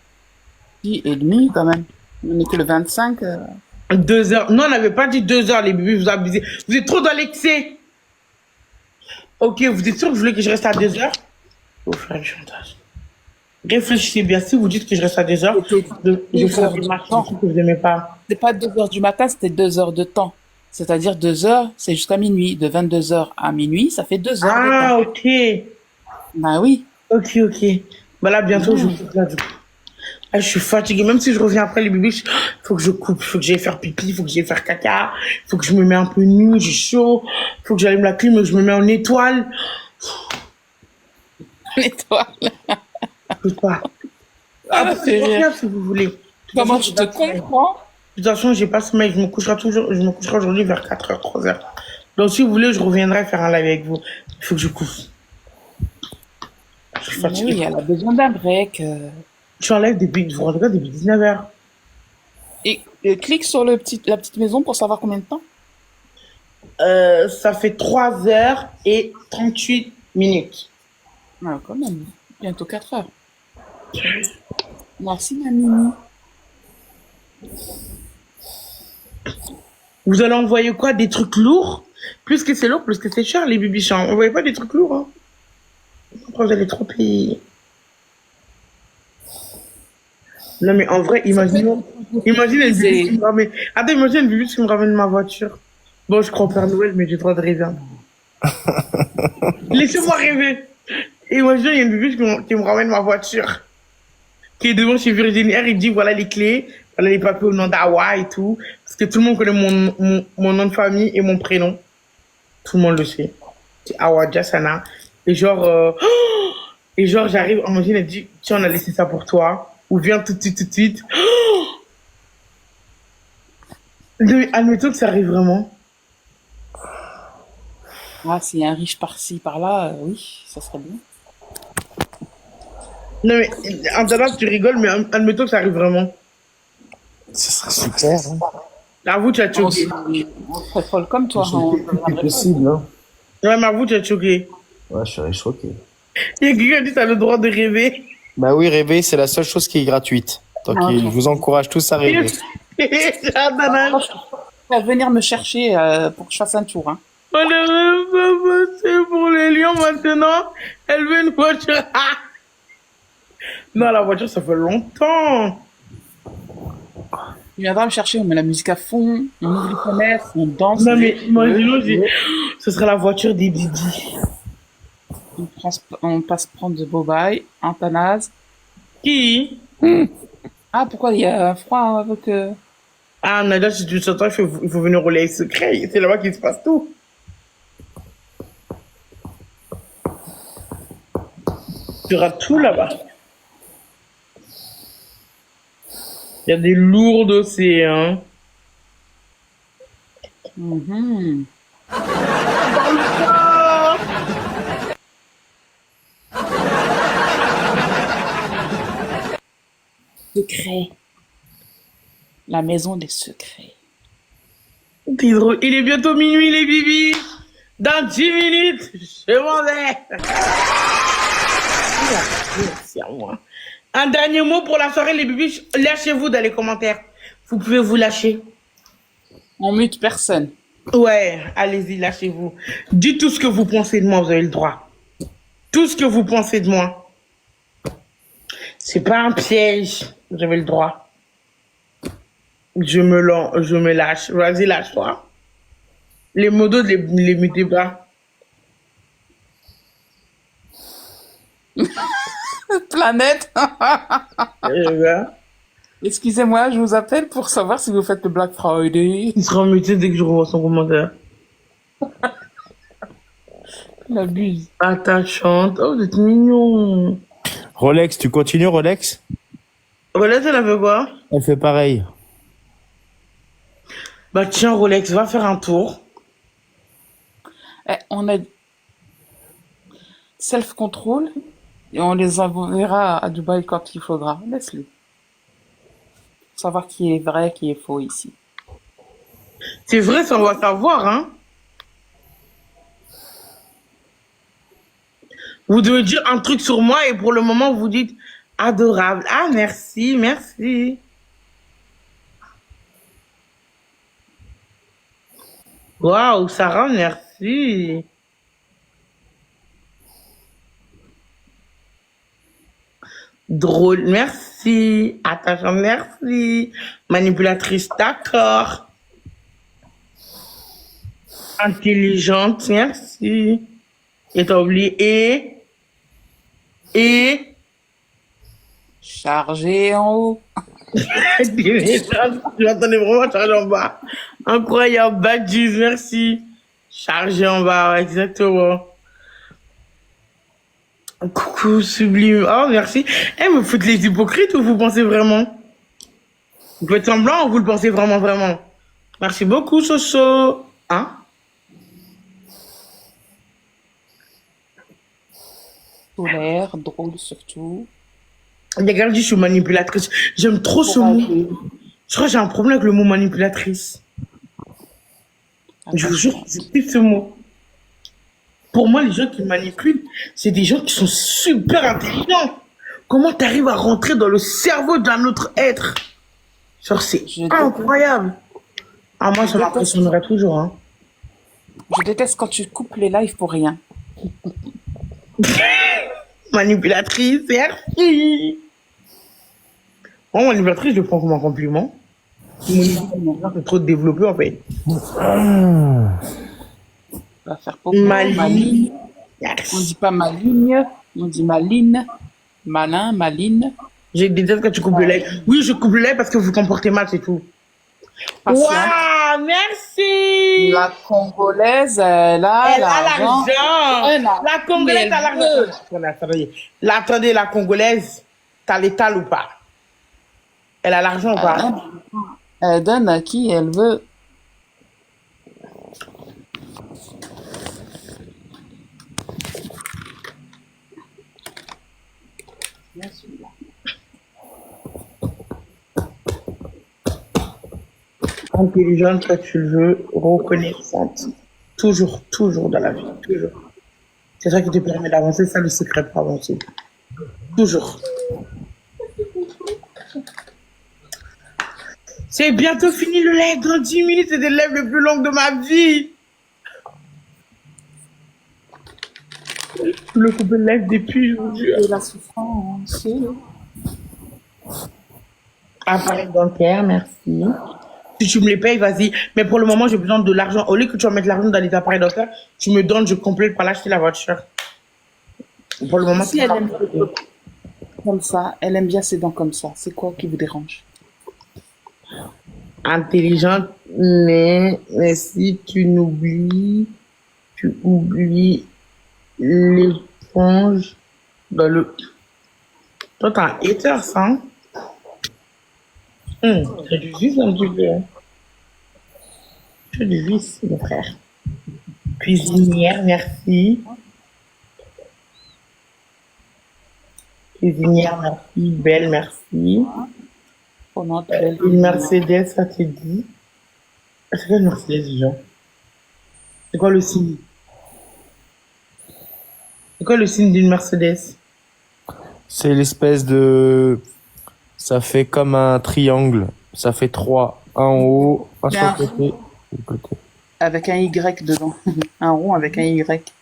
10h30, quand même. On est que le 25. 2 heures. Non, on n'avait pas dit 2 heures, les bébés, vous abusez. Vous êtes trop dans l'excès. Ok, vous êtes sûr que vous voulez que je reste à 2 heures? Je vais vous faire du chantage. Réfléchissez bien. Si vous dites que je reste à 2 heures, je ferai des marches que vous n'aimez pas. C'est pas 2h du matin, c'était 2 heures de temps. C'est-à-dire 2 heures, c'est jusqu'à minuit. De 22h à minuit, ça fait 2 heures de Ah, temps. ok. Bah oui. Ok. Bah là, bientôt, je vous coupe là, du coup. Ah, je suis fatiguée. Même si je reviens après les bébés, faut que je coupe. Faut que j'aille faire pipi, faut que j'aille faire caca. Faut que je me mette un peu nu, j'ai chaud. Faut que j'allume la clim et que je me mets en étoile. L'étoile. Je peux pas. Ah, c'est c'est rien. bien si vous voulez. De toute Comment façon, tu j'ai te pas de sommeil. comprends? De toute façon, j'ai pas de sommeil. Je me coucherai aujourd'hui vers 4 heures, 3 heures. Donc, si vous voulez, je reviendrai faire un live avec vous. Il faut que je coupe. Je suis Mais oui, fatiguée. elle a besoin d'un break. Je suis en live depuis, je vous rendez compte, depuis 19 heures. Et clique sur la petite maison pour savoir combien de temps. Ça fait 3 heures et 38 minutes. Ah, quand même. Bientôt 4 heures. Merci, ma Mimi. Vous allez envoyer quoi? Des trucs lourds? Plus que c'est lourd, plus que c'est cher, les bibichons. Envoyez pas des trucs lourds, hein. Après, vous allez trop payer. Non, mais en vrai, imagine une bibiche qui me ramène. Attends, imagine une bibiche qui me ramène ma voiture. Bon, je crois au Père Noël, mais j'ai droit de rêver. Hein. Laissez-moi rêver. Imagine, il y a une bibiche qui me ramène ma voiture. Qui est devant chez Virgin Air, il dit voilà les clés, voilà les papiers au nom d'Awa et tout. Parce que tout le monde connaît mon nom de famille et mon prénom. Tout le monde le sait. C'est Awa Jassana. Et genre, j'arrive, imagine, elle dit tiens, on a laissé ça pour toi. Ou viens tout de suite. Admettons que ça arrive vraiment. Ah, s'il y a un riche par-ci, par-là, oui, ça serait bien. Non, mais en attendant, tu rigoles, mais admettons que ça arrive vraiment. Ce serait super. Hein. Avoue, tu as choqué. On serait folle comme toi. C'est possible. Hein. Ouais, mais avoue, tu as choqué. Ouais, je serais choqué. Il y a quelqu'un qui dit t'as le droit de rêver. Bah oui, rêver, c'est la seule chose qui est gratuite. Donc, Ah, ok. je vous encourage tous à rêver. Adana. Tu vas venir me chercher pour que je fasse un tour. Hein. On ne pas passer pour les lions maintenant. Elle veut une voiture. Ah non, la voiture, ça fait longtemps. Tu viendras me chercher, on met la musique à fond, on ouvre les fenêtres, on danse. Non, mais imaginons, ce serait la voiture des Didi. On passe prendre de Bobaï, Antanase. Qui? Ah, pourquoi il y a froid avec... Ah, Nadia, si tu t'entends, il faut venir au lait secret. C'est là-bas qu'il se passe tout. Tu auras tout là-bas. Il y a des lourds océans. Mhm. Secret. La maison des secrets. T'es drôle. Il est bientôt minuit, les bibis. Dans 10 minutes, je m'en vais. Merci à moi. Un dernier mot pour la soirée, les bibis. Lâchez-vous dans les commentaires. Vous pouvez vous lâcher. On mute personne. Ouais, allez-y, lâchez-vous. Dites tout ce que vous pensez de moi, vous avez le droit. Tout ce que vous pensez de moi. C'est pas un piège. Vous avez le droit. Je me lâche. Vas-y, lâche-toi. Les modos, les mettez pas. Planète. Voilà. Excusez-moi, je vous appelle pour savoir si vous faites le Black Friday. Il sera muté dès que je revois son commentaire. La buse. Attachante. Oh, vous êtes mignon. Rolex, tu continues, Rolex? Rolex, elle a fait quoi? Elle fait pareil. Bah tiens, Rolex, va faire un tour. On a self-control et on les enverra à Dubaï quand il faudra. Laisse-les. Pour savoir qui est vrai, qui est faux ici. C'est vrai, ça on va savoir, hein. Vous devez dire un truc sur moi et pour le moment, vous dites adorable. Ah, merci, merci. Waouh, Sarah, merci. Drôle, merci. Attachant, merci. Manipulatrice, d'accord. Intelligente, merci. Et t'as oublié et Chargé en haut. tu m'entendais vraiment chargé en bas. Incroyable, Badjus, merci. Chargé en bas, ouais, exactement. Coucou, sublime. Oh, merci. Eh, mais vous faites les hypocrites ou vous pensez vraiment? Vous faites semblant ou vous le pensez vraiment, vraiment? Merci beaucoup, Soso. Hein? Solaire, drôle surtout. Regarde, je suis manipulatrice. J'aime trop ce mot. Je crois que j'ai un problème avec le mot manipulatrice. Je vous jure, je kiffe ce mot. Pour moi, les gens qui manipulent, c'est des gens qui sont super intelligents. Comment tu arrives à rentrer dans le cerveau d'un autre être? Genre, c'est incroyable. Ah, moi, ça m'impressionnerait toujours, hein. Je déteste quand tu coupes les lives pour rien. Manipulatrice, merci. Moi, manipulatrice, je le prends comme un compliment. C'est trop développé, en fait. On va faire popo, maligne. On dit pas maligne, on dit maline. Malin, maline. J'ai des têtes quand tu coupes le lait. Oui, je coupe le lait parce que vous comportez mal, c'est tout. Waouh, merci. La Congolaise, elle a l'argent. La Congolaise a l'argent. Attendez, la Congolaise, t'as l'étal ou pas? Elle a l'argent ou pas? Elle donne à qui elle veut. Intelligente quand tu le veux, reconnaissante. Toujours, toujours dans la vie, toujours. C'est ça qui te permet d'avancer, c'est ça le secret pour avancer. Toujours. C'est bientôt fini le live, dans 10 minutes, c'est le live le plus long de ma vie. Je le coupe le live depuis, je vous jure. Et la souffrance. Appareil dentaire, merci. Si tu me les payes, vas-y. Mais pour le moment, j'ai besoin de l'argent. Au lieu que tu vas mettre l'argent dans les appareils dentaires, tu me donnes, je complète par l'acheter la voiture. Pour le moment, Si c'est elle pas aime comme ça, elle aime bien ses dents comme ça, c'est quoi qui vous dérange? intelligente, mais si tu oublies l'éponge dans le... Toi, t'as un hater, ça, hein? C'est du vice un petit peu. Hein. C'est du vice, mon frère. Cuisinière, merci. Cuisinière, merci. Belle, merci. Prenante, belle. Une Mercedes, ça te dit. C'est quoi une Mercedes déjà? C'est quoi le signe? C'est quoi le signe d'une Mercedes? C'est l'espèce de... Ça fait comme un triangle. Ça fait 3. Un en haut, un sur Bien. le côté. Le côté. Avec un Y dedans. Un rond avec un Y.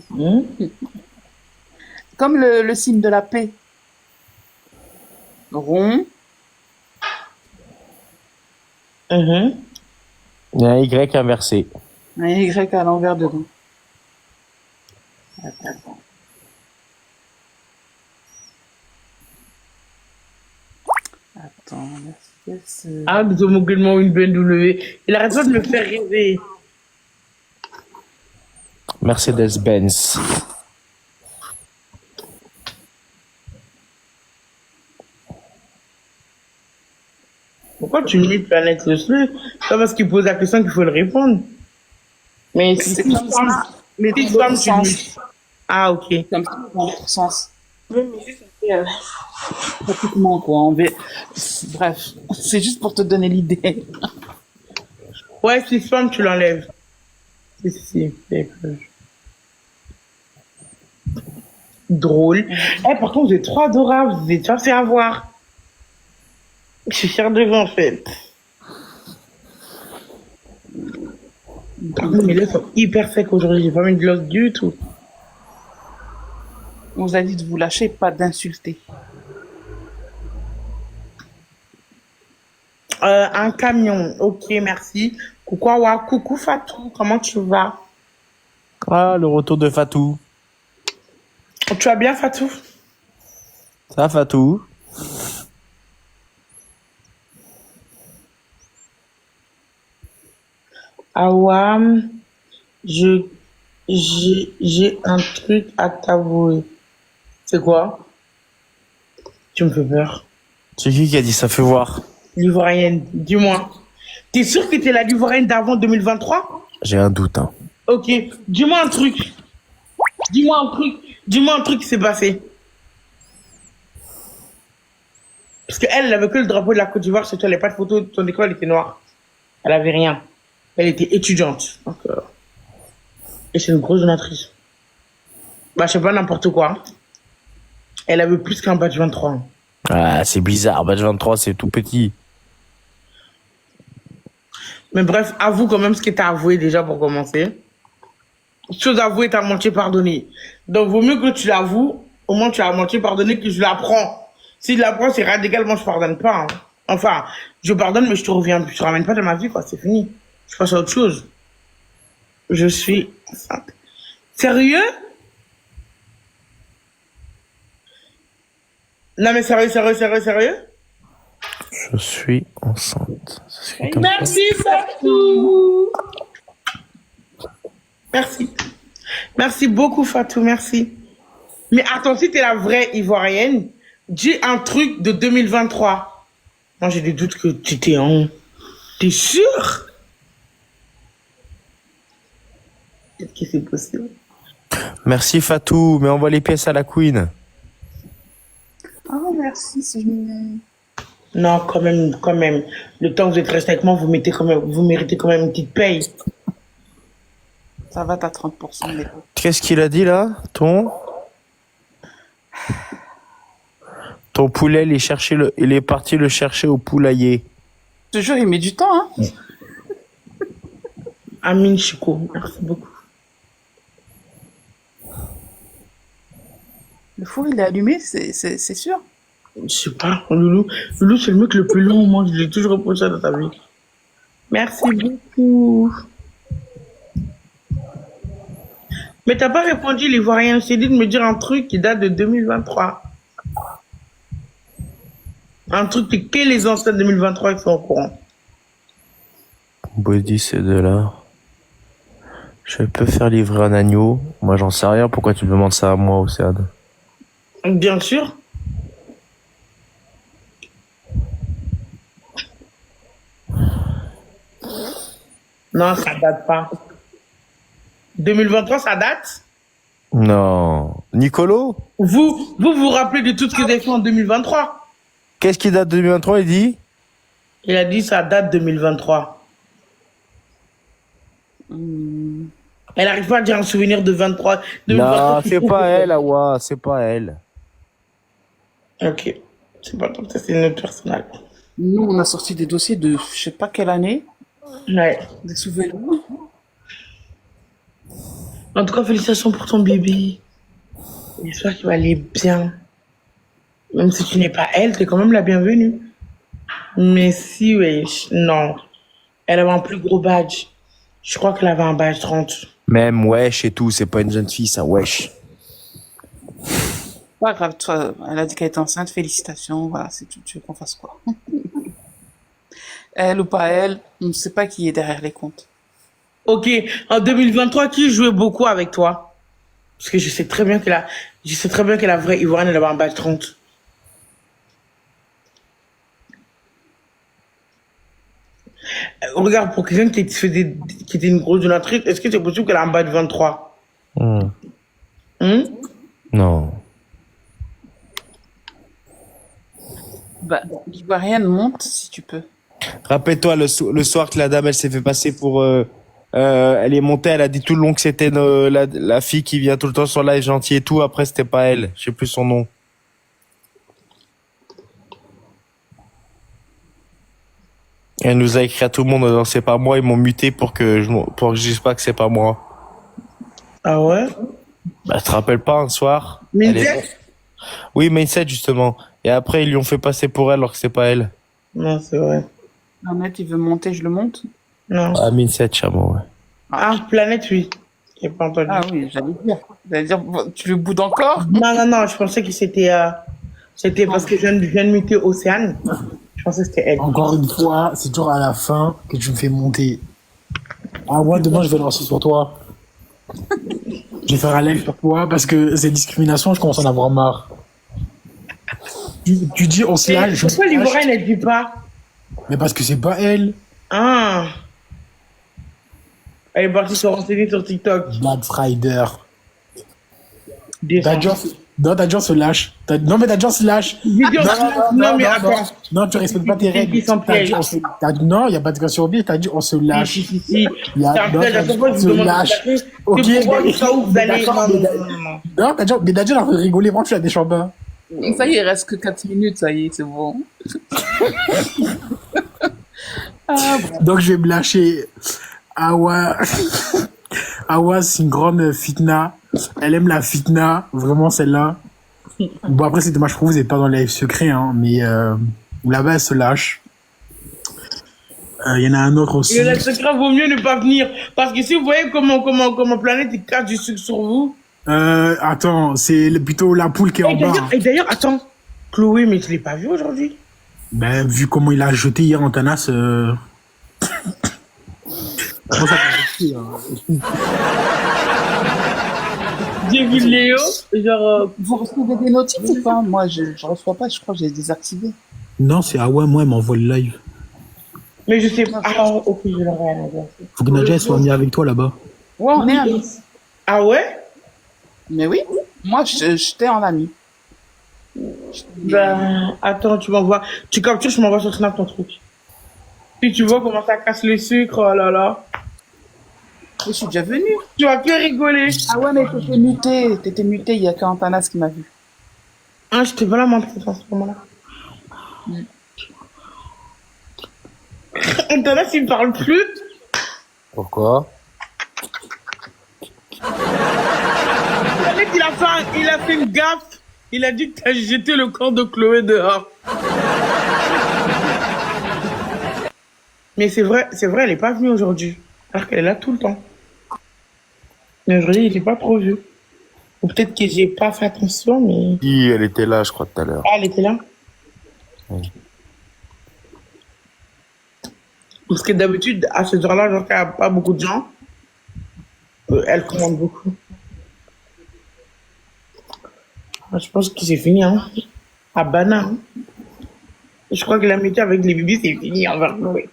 Hmm? Comme le signe de la paix. Rond. Mhm. Il y a un Y inversé. Un Y à l'envers dedans. Attends. Attends, Mercedes. Ah, nous avons également une BMW. Il arrête pas de me faire rêver. Mercedes-Benz. Pourquoi tu me Planète le Soleil? C'est pas parce qu'il pose la question qu'il faut le répondre. Mais si C'est tu comme ça, mais si dans tu l'autre tu me... sens. Ah, ok. Comme ça, dans l'autre sens. Oui, mais juste, Pratiquement, quoi. Bref, c'est juste pour te donner l'idée. ouais, si spam, tu l'enlèves. Si, c'est drôle. Eh, pourtant, vous êtes trop adorables. Vous êtes pas fait avoir. Je suis fière de vous, en fait. Par contre, mes lèvres sont hyper secs aujourd'hui. J'ai pas mis de gloss du tout. On vous a dit de vous lâcher, pas d'insulter. Un camion. Ok, merci. Coucou, Awa. Coucou, Fatou. Comment tu vas? Ah, le retour de Fatou. Tu vas bien, Fatou? Ça, Fatou. Awa, j'ai un truc à t'avouer. C'est quoi? Tu me fais peur. C'est qui a dit ça? Fais voir. L'ivoirienne, dis-moi. T'es sûr que t'es la l'ivoirienne d'avant 2023? J'ai un doute, hein. Ok, dis-moi un truc. Dis-moi un truc. Dis-moi un truc qui s'est passé. Parce qu'elle, elle avait que le drapeau de la Côte d'Ivoire, c'est toi, elle n'avait pas de photo de ton école, elle était noire. Elle avait rien. Elle était étudiante. Donc, et c'est une grosse donatrice. Bah, je sais pas, n'importe quoi. Elle avait plus qu'un badge 23. Ah, c'est bizarre. Badge 23, c'est tout petit. Mais bref, avoue quand même ce que t'as avoué déjà pour commencer. Chose avouée, t'as menti, pardonné. Donc, vaut mieux que tu l'avoues. Au moins, tu as menti, pardonné, que je l'apprends. Si je l'apprends, c'est radical, moi, je pardonne pas. Hein. Enfin, je pardonne, mais je te ramène pas dans ma vie, quoi. C'est fini. Je passe à autre chose. Je suis enceinte. Sérieux? Non, mais sérieux? Je suis enceinte. Ça se fait comme Merci, Fatou. Merci. Merci beaucoup, Fatou, merci. Mais attends, si t'es la vraie Ivoirienne, dis un truc de 2023. Moi, j'ai des doutes que tu t'es en... T'es sûr? Est-ce que c'est possible? Merci Fatou, mais envoie les pièces à la Queen. Oh, merci, c'est mignon. Non, quand même. Le temps que vous êtes resté avec moi, vous méritez quand même une petite paye. Ça va, t'as 30%. Mais... Qu'est-ce qu'il a dit là? Ton poulet, il est parti le chercher au poulailler. Je te jure, il met du temps, hein. Amine Chico, merci beaucoup. Le four, il est allumé, c'est sûr. Je sais pas, Loulou. Loulou, c'est le mec le plus long, moi, je l'ai toujours reproché dans ta vie. Merci beaucoup. Mais t'as pas répondu, l'Ivoirien. Je t'ai dit de me dire un truc qui date de 2023. Un truc que les anciens de 2023 qui sont au courant. Body, c'est de là. Je peux faire livrer un agneau. Moi, j'en sais rien. Pourquoi tu me demandes ça à moi, Océane? Bien sûr. Non, ça date pas. 2023, ça date? Non. Nicolo? Vous rappelez de tout ce que j'ai fait en 2023? Qu'est-ce qui date de 2023, il dit? Il a dit ça date 2023. Elle arrive pas à dire un souvenir de 23. 2023 Non, c'est pas elle, Awa. C'est pas elle. Ok. C'est pas comme ça, c'est une autre personne. Nous, on a sorti des dossiers de je sais pas quelle année, Ouais. des souvenirs. En tout cas, félicitations pour ton bébé. J'espère qu'il va aller bien. Même si tu n'es pas elle, t'es quand même la bienvenue. Mais si, wesh, non. Elle avait un plus gros badge. Je crois qu'elle avait un badge 30. Même wesh et tout, c'est pas une jeune fille, ça, wesh. Pas grave, toi, elle a dit qu'elle était enceinte, félicitations, voilà, c'est tout, tu veux qu'on fasse quoi? Elle ou pas elle, on ne sait pas qui est derrière les comptes. Ok, en 2023, qui jouait beaucoup avec toi? Parce que je sais très bien que la vraie Ivoirienne, elle avait un badge 30. Regarde, pour quelqu'un qui était une grosse donatrice, est-ce que c'est possible qu'elle a un badge 23? Non. Bah, l'Ivoirienne monte si tu peux. Rappelle-toi, le soir que la dame, elle s'est fait passer pour... elle est montée, elle a dit tout le long que c'était la fille qui vient tout le temps sur live gentil et tout. Après, c'était pas elle. Je sais plus son nom. Elle nous a écrit à tout le monde, non, c'est pas moi. Ils m'ont muté pour que je dise pas que c'est pas moi. Ah ouais? Bah, tu te rappelles pas, un soir? Mindset? Oui, Mindset, justement. Et après, ils lui ont fait passer pour elle alors que c'est pas elle. Non, c'est vrai. Ahmed, il veut monter, je le monte? Non. Ah, Mindset, chameau, ouais. Ah, Planète, oui. J'ai pas entendu. Ah oui, j'allais dire. J'allais dire, bon, tu le boudes encore? Non, je pensais que c'était parce que je viens de muter Océane. Je pensais que c'était elle. Encore une fois, c'est toujours à la fin que tu me fais monter. Ah, moi, demain, je vais lancer sur toi. Je vais faire un live sur toi parce que ces discriminations, je commence à en avoir marre. Tu dis on se lâche. Pourquoi l'Ivoirienne, elle dit pas? Mais parce que c'est pas elle. Ah. Elle est partie se renseigner sur TikTok. Black Friday. Descends. Non, t'as déjà se lâche. Non, mais t'as déjà se lâche. Non, mais attends. Non, tu respectes pas tes règles. Non, il n'y a pas de cas sur biais. T'as dit on se lâche. Si. C'est un on se lâche. Ok, mais non, t'as déjà l'air de rigoler. Moi, tu as des chambins. Ça y est, il reste que 4 minutes, ça y est, c'est bon. Donc, je vais me lâcher. Awa, c'est une grande fitna. Elle aime la fitna, vraiment celle-là. Bon, après, c'est dommage pour vous, vous n'êtes pas dans les live secrets, hein, mais là-bas, elle se lâche. Il y en a un autre aussi. Le live secret, vaut mieux ne pas venir. Parce que si vous voyez comment Planète, il cache du sucre sur vous. Attends, c'est plutôt la poule qui est en bas. Et d'ailleurs, attends. Chloé, mais je l'ai pas vu aujourd'hui. Ben, vu comment il a jeté hier Antanas, J'ai vu Léo, genre... Vous recevez des notifs ou pas? Moi, je reçois pas, je crois que j'ai désactivé. Non, c'est moi, elle m'envoie le live. Mais je sais pas. Ah, ok, je l'aurai à la base. Faut que Nadja soit venue avec toi là-bas. Ouais, on est amis. Ah ouais? Mais oui, moi, j'étais en ami. Ben, attends, tu m'envoies... Tu captures, je m'envoie sur Snap ton truc. Puis tu vois comment ça casse le sucre, oh là là. Je suis déjà venue. Tu vas que rigoler. Ah ouais, mais t'étais muté, il y a que Antanas qui m'a vu. Ah, je t'ai pas la main à ce moment-là. Antanas, il me parle plus. Pourquoi? Le mec, il a fait une gaffe. Il a dit que t'as jeté le corps de Chloé dehors. Mais c'est vrai, elle est pas venue aujourd'hui. Alors qu'elle est là tout le temps. Mais aujourd'hui, il était pas trop vu. Ou peut-être que j'ai pas fait attention, mais... Si, elle était là, je crois, tout à l'heure. Ah, elle était là? Oui. Parce que d'habitude, à ce heure-là, genre, qu'il n'y a pas beaucoup de gens, elle commande beaucoup. Je pense que c'est fini, hein. À Bana, hein. Je crois que l'amitié avec les bébés, c'est fini envers Chloé.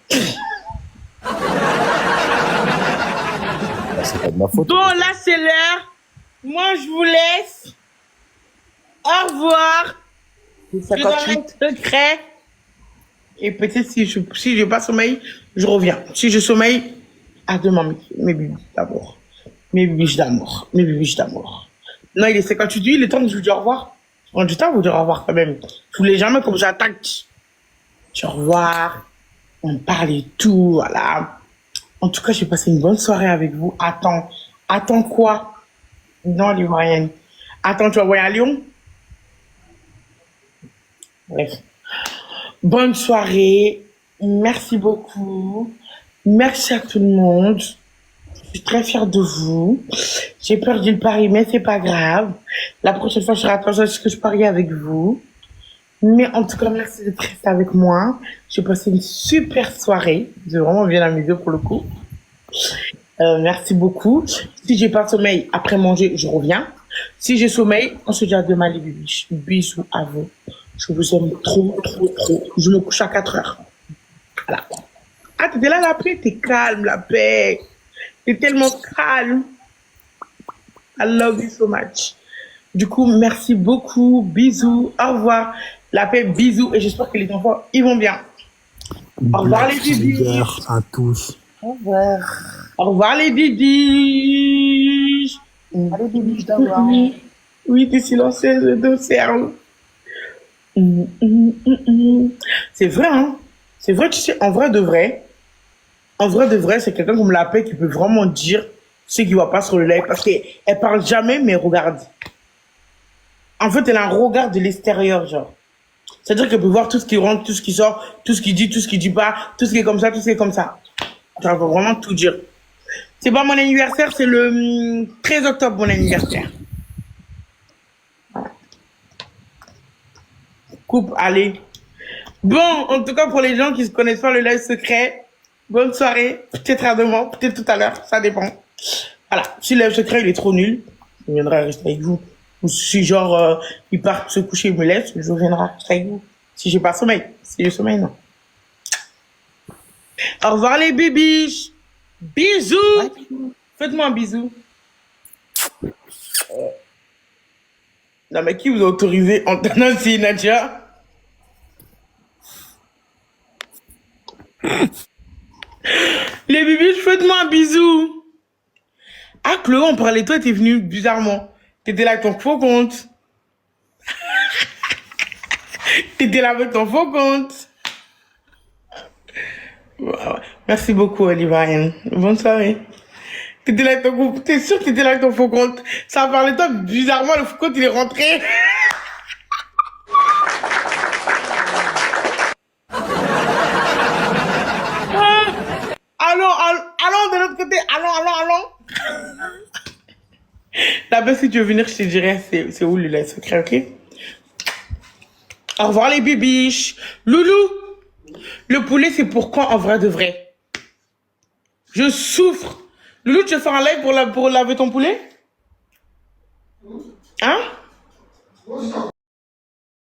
C'est pas de ma faute. Bon, là, c'est l'heure. Moi, je vous laisse. Au revoir. Je donne un secret. Et peut-être si je pas sommeil, je reviens. Si je sommeille, à demain, mes bébés d'amour. Mes bébés d'amour. Mes bébés d'amour. Non, il est 58, il est temps que je vous dise au revoir. Je prends du temps à vous dire au revoir quand même. Je voulais jamais comme j'attaque. Au revoir. On parle et tout, voilà. En tout cas, j'ai passé une bonne soirée avec vous. Attends quoi? Non, l'Ivoirienne. Attends, tu vas voyer à Lyon? Bref. Bonne soirée. Merci beaucoup. Merci à tout le monde. Je suis très fière de vous. J'ai perdu le pari, mais c'est pas grave. La prochaine fois, je ferai attention à ce que je parie avec vous. Mais en tout cas, merci d'être resté avec moi. J'ai passé une super soirée. J'ai vraiment bien amusé pour le coup. Merci beaucoup. Si j'ai pas sommeil, après manger, je reviens. Si j'ai sommeil, on se dit à demain les bébés. Bisous à vous. Je vous aime trop, trop, trop. Je me couche à 4 heures. Voilà. Ah, t'étais là la paix? T'es calme, la paix. T'es tellement calme. I love you so much. Du coup, merci beaucoup. Bisous. Au revoir. La paix, bisous. Et j'espère que les enfants, ils vont bien. Au revoir les bébés. À tous. Au revoir. Au revoir les bébés. Allez, bébé, d'avoir. Oui, t'es silencieuse de cerveau. C'est vrai, hein. C'est vrai, tu sais, en vrai de vrai, c'est quelqu'un comme la paix qui peut vraiment dire ce qui va pas sur le live parce qu'elle parle jamais, mais regarde. En fait, elle a un regard de l'extérieur, genre. C'est-à-dire qu'elle peut voir tout ce qui rentre, tout ce qui sort, tout ce qui dit, tout ce qui dit pas, tout ce qui est comme ça, tout ce qui est comme ça. Genre, elle peut vraiment tout dire. C'est pas mon anniversaire, c'est le 13 octobre, mon anniversaire. Voilà. Coupe, allez. Bon, en tout cas, pour les gens qui ne connaissent pas le live secret, bonne soirée. Peut-être à demain, peut-être tout à l'heure, ça dépend. Voilà. Si le live secret, il est trop nul, je viendrai rester avec vous. Ou si genre, il part se coucher, il me laisse, je viendrai rester avec vous. Si j'ai pas sommeil. Si j'ai sommeil, non. Au revoir les bébés. Bisous. Faites-moi un bisou. Non, mais qui vous a autorisé en tenant si Nadia? Les bébés, faites-moi un bisou. Ah, Chloé, on parlait de toi, t'es venue bizarrement. T'étais là avec ton faux compte. T'étais là avec ton faux compte. Merci beaucoup, Olivia. Bonne soirée. T'étais là avec ton compte. T'es sûr que t'étais là avec ton faux compte? Ça a parlé de toi bizarrement, le faux compte, il est rentré. Allons de l'autre côté. Allons. Là-bas, si tu veux venir, je te dirai c'est où le lait secret, ok? Au revoir les bibiches. Loulou, le poulet, c'est pour quand en vrai de vrai? Je souffre. Loulou, tu veux faire un live pour laver ton poulet? Hein?